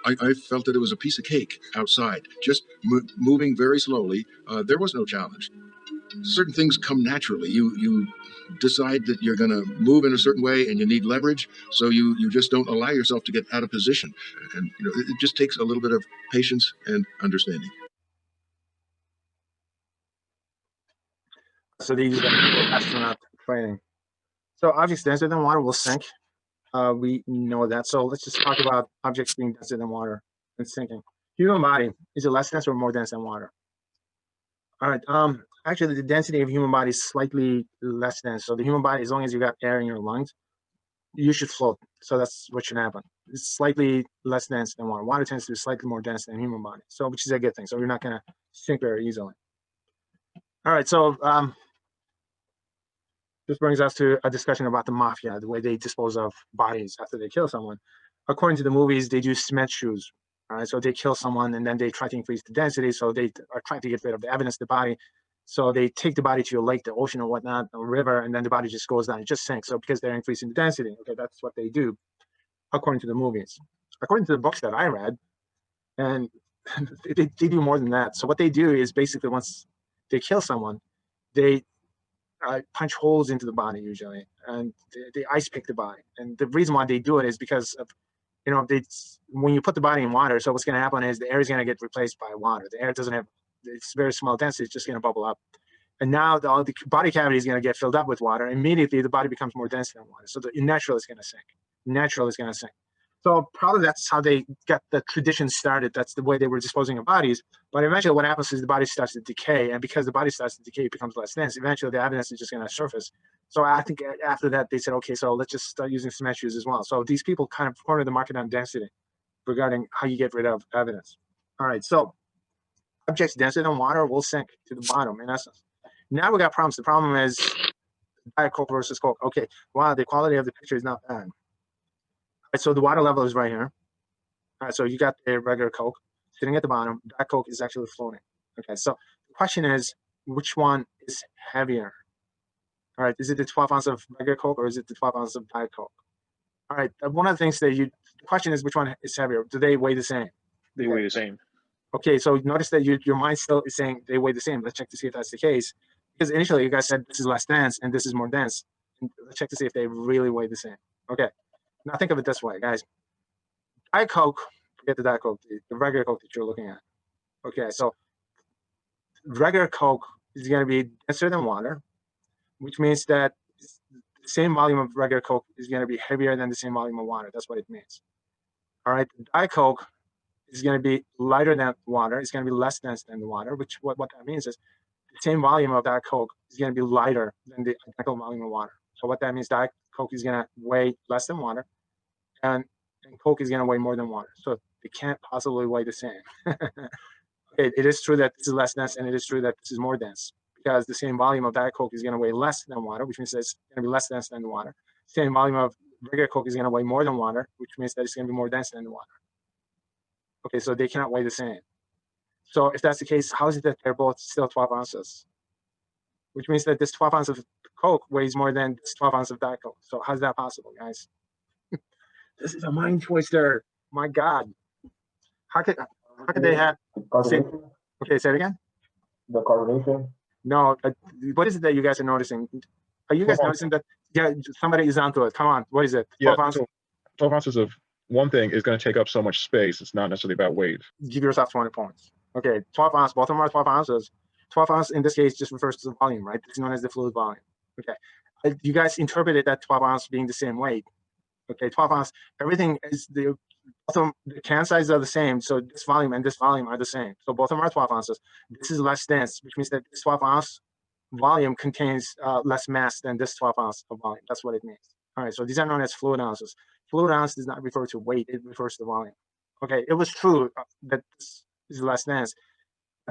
I felt that it was a piece of cake outside, just moving very slowly. There was no challenge. Certain things come naturally. You decide that you're going to move in a certain way and you need leverage, so you just don't allow yourself to get out of position. And you know, it just takes a little bit of patience and understanding. So they use that for astronaut training. So objects denser than water will sink. We know that. So let's just talk about objects being denser than water and sinking. Human body, is it less dense or more dense than water? All right. Actually, the density of human body is slightly less dense. So the human body, as long as you got air in your lungs, you should float. So that's what should happen. It's slightly less dense than water. Water tends to be slightly more dense than human body. So which is a good thing. So you're not going to sink very easily. All right. So this brings us to a discussion about the mafia, the way they dispose of bodies after they kill someone. According to the movies, they do cement shoes. All right, so they kill someone and then they try to increase the density. So they are trying to get rid of the evidence, the body. So they take the body to a lake, the ocean or whatnot, a river, and then the body just goes down. It just sinks. So because they're increasing the density, okay, that's what they do, according to the movies. According to the books that I read, and they do more than that. So what they do is basically once they kill someone, they punch holes into the body usually, and they ice pick the body. And the reason why they do it is because of, when you put the body in water, so what's going to happen is the air is going to get replaced by water. The air doesn't have, it's very small density, it's just going to bubble up. And now the body cavity is going to get filled up with water. Immediately, the body becomes more dense than water. So the natural is going to sink. Natural is going to sink. So probably that's how they got the tradition started. That's the way they were disposing of bodies. But eventually what happens is the body starts to decay. And because the body starts to decay, it becomes less dense. Eventually the evidence is just going to surface. So I think after that, they said, okay, so let's just start using cement shoes as well. So these people kind of cornered the market on density regarding how you get rid of evidence. All right, so objects denser than water will sink to the bottom in essence. Now we got problems. The problem is Diet Coke versus Coke. Okay, wow, the quality of the picture is not bad. Right, so the water level is right here. All right, so you got the regular Coke sitting at the bottom. Diet Coke is actually floating. Okay, so the question is, which one is heavier? All right, is it the 12 ounce of regular Coke or is it the 12 ounce of Diet Coke? All right, one of the things that the question is, which one is heavier? Do they weigh the same? They weigh the same. Okay, so notice that your mind still is saying they weigh the same. Let's check to see if that's the case. Because initially you guys said this is less dense and this is more dense. And let's check to see if they really weigh the same. Okay, now think of it this way, guys. Diet Coke, forget the Diet Coke, the regular Coke that you're looking at. Okay, so regular Coke is going to be denser than water, which means that the same volume of regular Coke is going to be heavier than the same volume of water. That's what it means. All right, Diet Coke is going to be lighter than water. It's going to be less dense than the water, which what that means is the same volume of Diet Coke is going to be lighter than the identical volume of water. So what that means, Diet Coke is going to weigh less than water, and Coke is going to weigh more than water. So they can't possibly weigh the same. It is true that this is less dense, and it is true that this is more dense, because the same volume of Diet Coke is going to weigh less than water, which means that it's going to be less dense than the water. Same volume of regular Coke is going to weigh more than water, which means that it's going to be more dense than the water. Okay, so they cannot weigh the same. So if that's the case, how is it that they're both still 12 ounces? Which means that this 12 ounce of Coke weighs more than this 12 ounce of Diet Coke. So how's that possible, guys? This is a mind twister. My God. How could they have... Okay, say it again. The correlation. No, what is it that you guys are noticing? Are you guys noticing that? Yeah, somebody is onto it. Come on, what is it? 12 Yeah, ounces? so 12 ounces of one thing is going to take up so much space. It's not necessarily about weight. Give yourself 20 points. Okay, 12 ounces, both of them are 12 ounces. 12 ounce in this case just refers to the volume, right? It's known as the fluid volume. Okay, you guys interpreted that 12 ounce being the same weight. Okay, 12 ounce, everything is the can sizes are the same, so this volume and this volume are the same. So both of them are 12 ounces. This is less dense, which means that this 12 ounce volume contains less mass than this 12 ounce of volume. That's what it means. All right, so these are known as fluid ounces. Fluid ounce does not refer to weight, it refers to volume. Okay, it was true that this is less dense.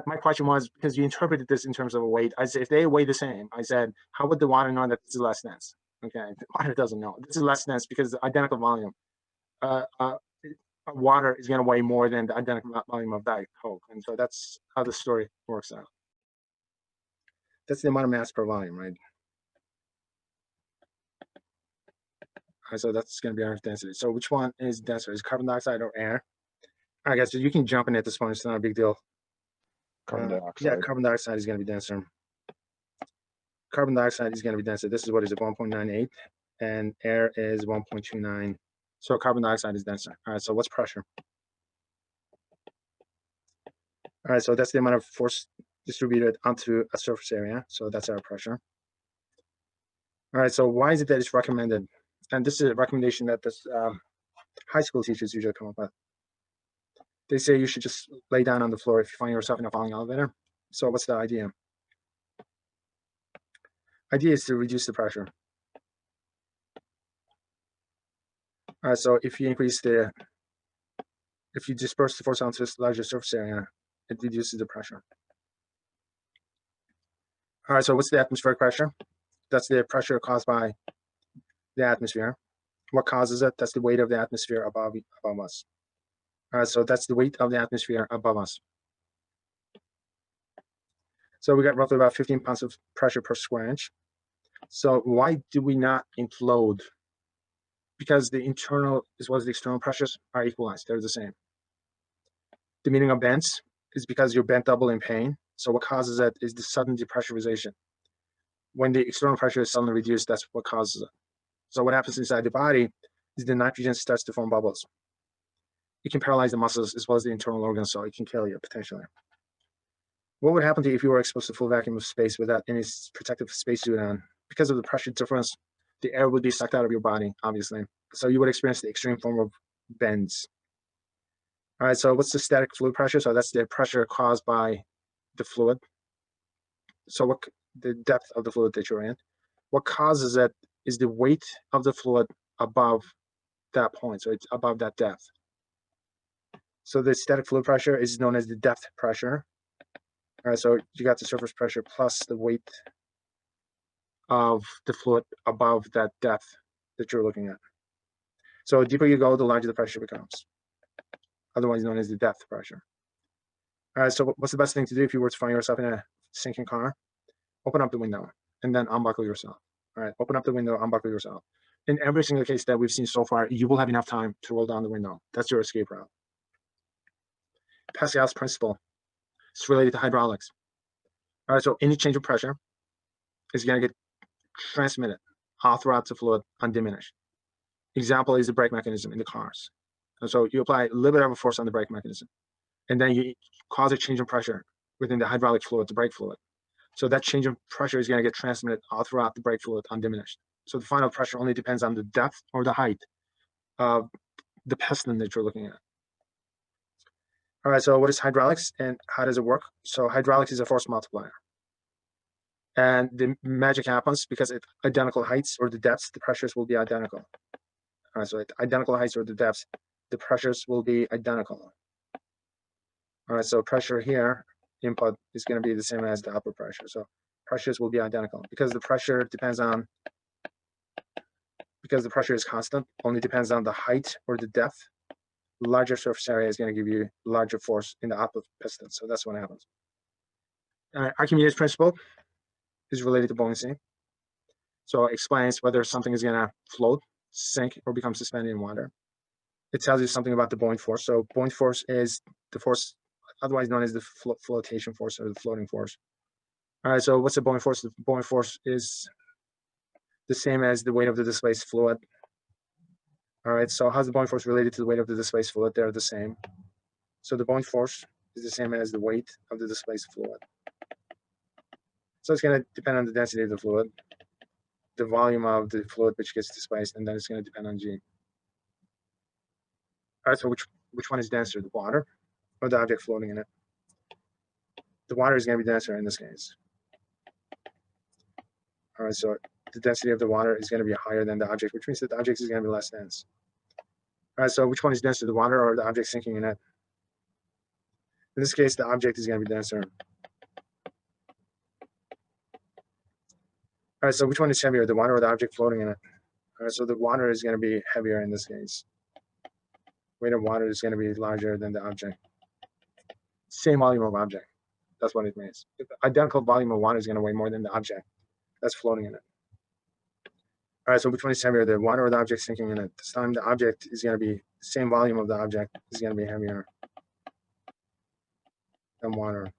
My question was, because you interpreted this in terms of a weight, I said, if they weigh the same, I said, how would the water know that this is less dense? Okay, the water doesn't know. This is less dense because the identical volume. Water is going to weigh more than the identical volume of Diet Coke. And so that's how the story works out. That's the amount of mass per volume, right? So that's going to be our density. So which one is denser? Is carbon dioxide or air? All right, guys, so you can jump in at this point. It's not a big deal. Carbon dioxide. Yeah, carbon dioxide is going to be denser. Carbon dioxide is going to be denser. This is what is it, 1.98, and air is 1.29. So carbon dioxide is denser. All right, so what's pressure? All right, so that's the amount of force distributed onto a surface area. So that's our pressure. All right, so why is it that it's recommended? And this is a recommendation that this high school teachers usually come up with. They say you should just lay down on the floor if you find yourself in a falling elevator. So what's the idea? Idea is to reduce the pressure. All right, so if you disperse the force onto this larger surface area, it reduces the pressure. All right, so what's the atmospheric pressure? That's the pressure caused by the atmosphere. What causes it? That's the weight of the atmosphere above us. All right, so that's the weight of the atmosphere above us. So we got roughly about 15 pounds of pressure per square inch. So why do we not implode? Because the internal as well as the external pressures are equalized. They're the same. The meaning of bends is because you're bent double in pain. So what causes that is the sudden depressurization. When the external pressure is suddenly reduced, that's what causes it. So what happens inside the body is the nitrogen starts to form bubbles. It can paralyze the muscles as well as the internal organs, so it can kill you potentially. What would happen to you if you were exposed to full vacuum of space without any protective spacesuit on? Because of the pressure difference, the air would be sucked out of your body, obviously. So you would experience the extreme form of bends. All right, so what's the static fluid pressure? So that's the pressure caused by the fluid. So what the depth of the fluid that you're in. What causes it is the weight of the fluid above that point, so it's above that depth. So the static fluid pressure is known as the depth pressure. All right, so you got the surface pressure plus the weight of the fluid above that depth that you're looking at. So the deeper you go, the larger the pressure becomes, otherwise known as the depth pressure. All right, so what's the best thing to do if you were to find yourself in a sinking car? Open up the window and then unbuckle yourself. All right, open up the window, unbuckle yourself. In every single case that we've seen so far, you will have enough time to roll down the window. That's your escape route. Pascal's principle is related to hydraulics. All right, so any change of pressure is going to get transmitted all throughout the fluid undiminished. Example is the brake mechanism in the cars. And so you apply a little bit of a force on the brake mechanism, and then you cause a change in pressure within the hydraulic fluid, the brake fluid. So that change in pressure is going to get transmitted all throughout the brake fluid undiminished. So the final pressure only depends on the depth or the height of the piston that you're looking at. All right, so what is hydraulics and how does it work? So hydraulics is a force multiplier. And the magic happens because at identical heights or the depths, the pressures will be identical. All right, so at identical heights or the depths, the pressures will be identical. All right, so pressure here, input, is going to be the same as the output pressure. So pressures will be identical because the pressure depends on, because the pressure is constant, only depends on the height or the depth. Larger surface area is going to give you larger force in the output piston. So that's what happens. Archimedes Principle is related to buoyancy. So it explains whether something is going to float, sink, or become suspended in water. It tells you something about the buoyant force. So buoyant force is the force otherwise known as the flotation force or the floating force. All right, so what's the buoyant force? The buoyant force is the same as the weight of the displaced fluid. All right, so how's the buoyant force related to the weight of the displaced fluid? They're the same. So the buoyant force is the same as the weight of the displaced fluid. So it's going to depend on the density of the fluid, the volume of the fluid which gets displaced, and then it's going to depend on G. All right, so which one is denser, the water or the object floating in it? The water is going to be denser in this case. All right, so the density of the water is going to be higher than the object, which means that the object is going to be less dense. All right, so which one is denser, the water or the object sinking in it? In this case, the object is going to be denser. All right, so which one is heavier, the water or the object floating in it? All right, so the water is going to be heavier in this case. Weight of water is going to be larger than the object. Same volume of object. That's what it means. The identical volume of water is going to weigh more than the object that's floating in it. All right, so which one is heavier, the water or the object sinking in it? This time the object is going to be, the same volume of the object is going to be heavier than water.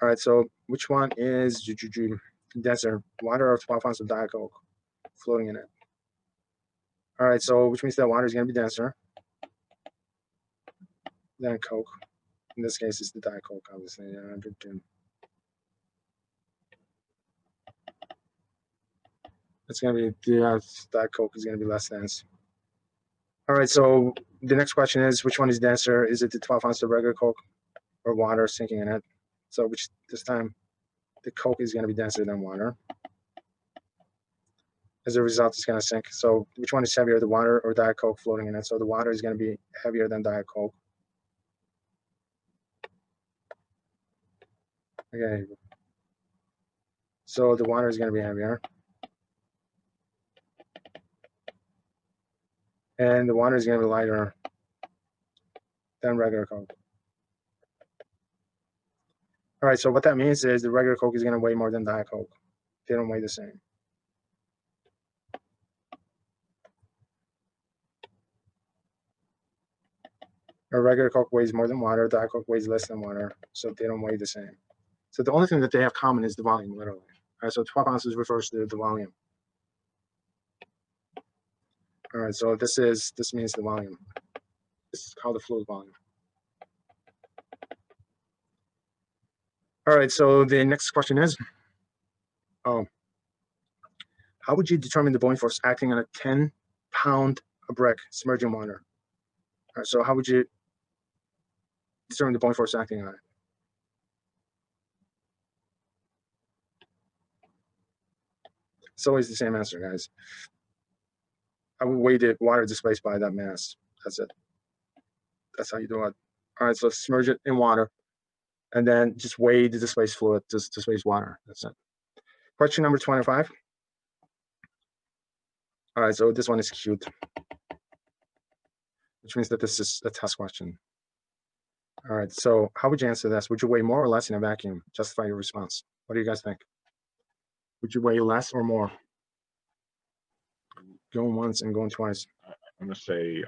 All right, so which one is denser, water or 12 ounces of Diet Coke floating in it? All right, so which means that water is going to be denser than Coke. In this case, it's the Diet Coke, obviously. It's going to be, Diet Coke is going to be less dense. All right, so the next question is, which one is denser? Is it the 12 ounce of regular Coke or water sinking in it? So which this time, the Coke is going to be denser than water. As a result, it's going to sink. So which one is heavier, the water or Diet Coke floating in it? So the water is going to be heavier than Diet Coke. Okay. So the water is going to be heavier. And the water is going to be lighter than regular Coke. All right, so what that means is the regular Coke is going to weigh more than Diet Coke. They don't weigh the same. A regular Coke weighs more than water, Diet Coke weighs less than water, so they don't weigh the same. So the only thing that they have common is the volume, literally. All right, so 12 ounces refers to the volume. All right, so this means the volume. This is called the fluid volume. All right, so the next question is, how would you determine the buoyant force acting on a 10-pound brick submerged in water? All right, so how would you determine the buoyant force acting on it? It's always the same answer, guys. I would weigh the water displaced by that mass. That's it. That's how you do it. All right, so submerge it in water, and then just weigh the displaced fluid, just displaced water. That's it. Question number 25. All right, so this one is cute, which means that this is a test question. All right, so how would you answer this? Would you weigh more or less in a vacuum? Justify your response. What do you guys think? Would you weigh less or more? Going once and going twice. I'm going to say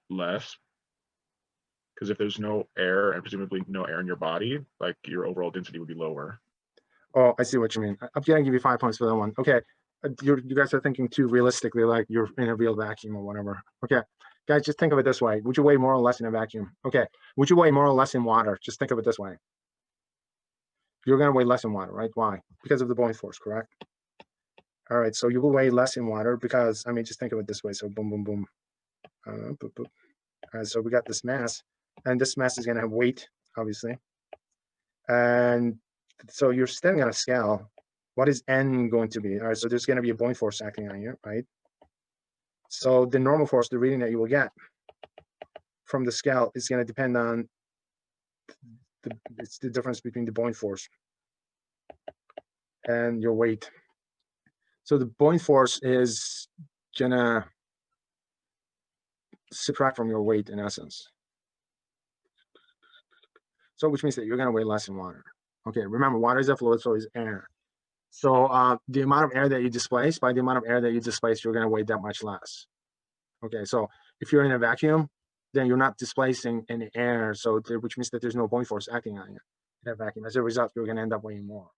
less. Because if there's no air and presumably no air in your body, like your overall density would be lower. Oh, I see what you mean. I'm going to give you 5 points for that one. Okay, you guys are thinking too realistically, like you're in a real vacuum or whatever. Okay, guys, just think of it this way. Would you weigh more or less in a vacuum? Okay, would you weigh more or less in water? Just think of it this way. You're going to weigh less in water, right? Why? Because of the buoyant force, correct? All right, so you will weigh less in water because, I mean, just think of it this way. So boom, boom, boom. Boop, boop. All right, so we got this mass, and this mass is going to have weight, obviously. And so you're standing on a scale. What is N going to be? All right, so there's going to be a buoyant force acting on you, right? So the normal force, the reading that you will get from the scale is going to depend on it's the difference between the buoyant force and your weight. So the buoyant force is going to subtract from your weight in essence. So which means that you're going to weigh less in water. Okay, remember, water is a fluid, so is air. So the amount of air that you displace, by the amount of air that you displace, you're going to weigh that much less. Okay, so if you're in a vacuum, then you're not displacing any air, so which means that there's no buoyant force acting on you in a vacuum. As a result, you're going to end up weighing more.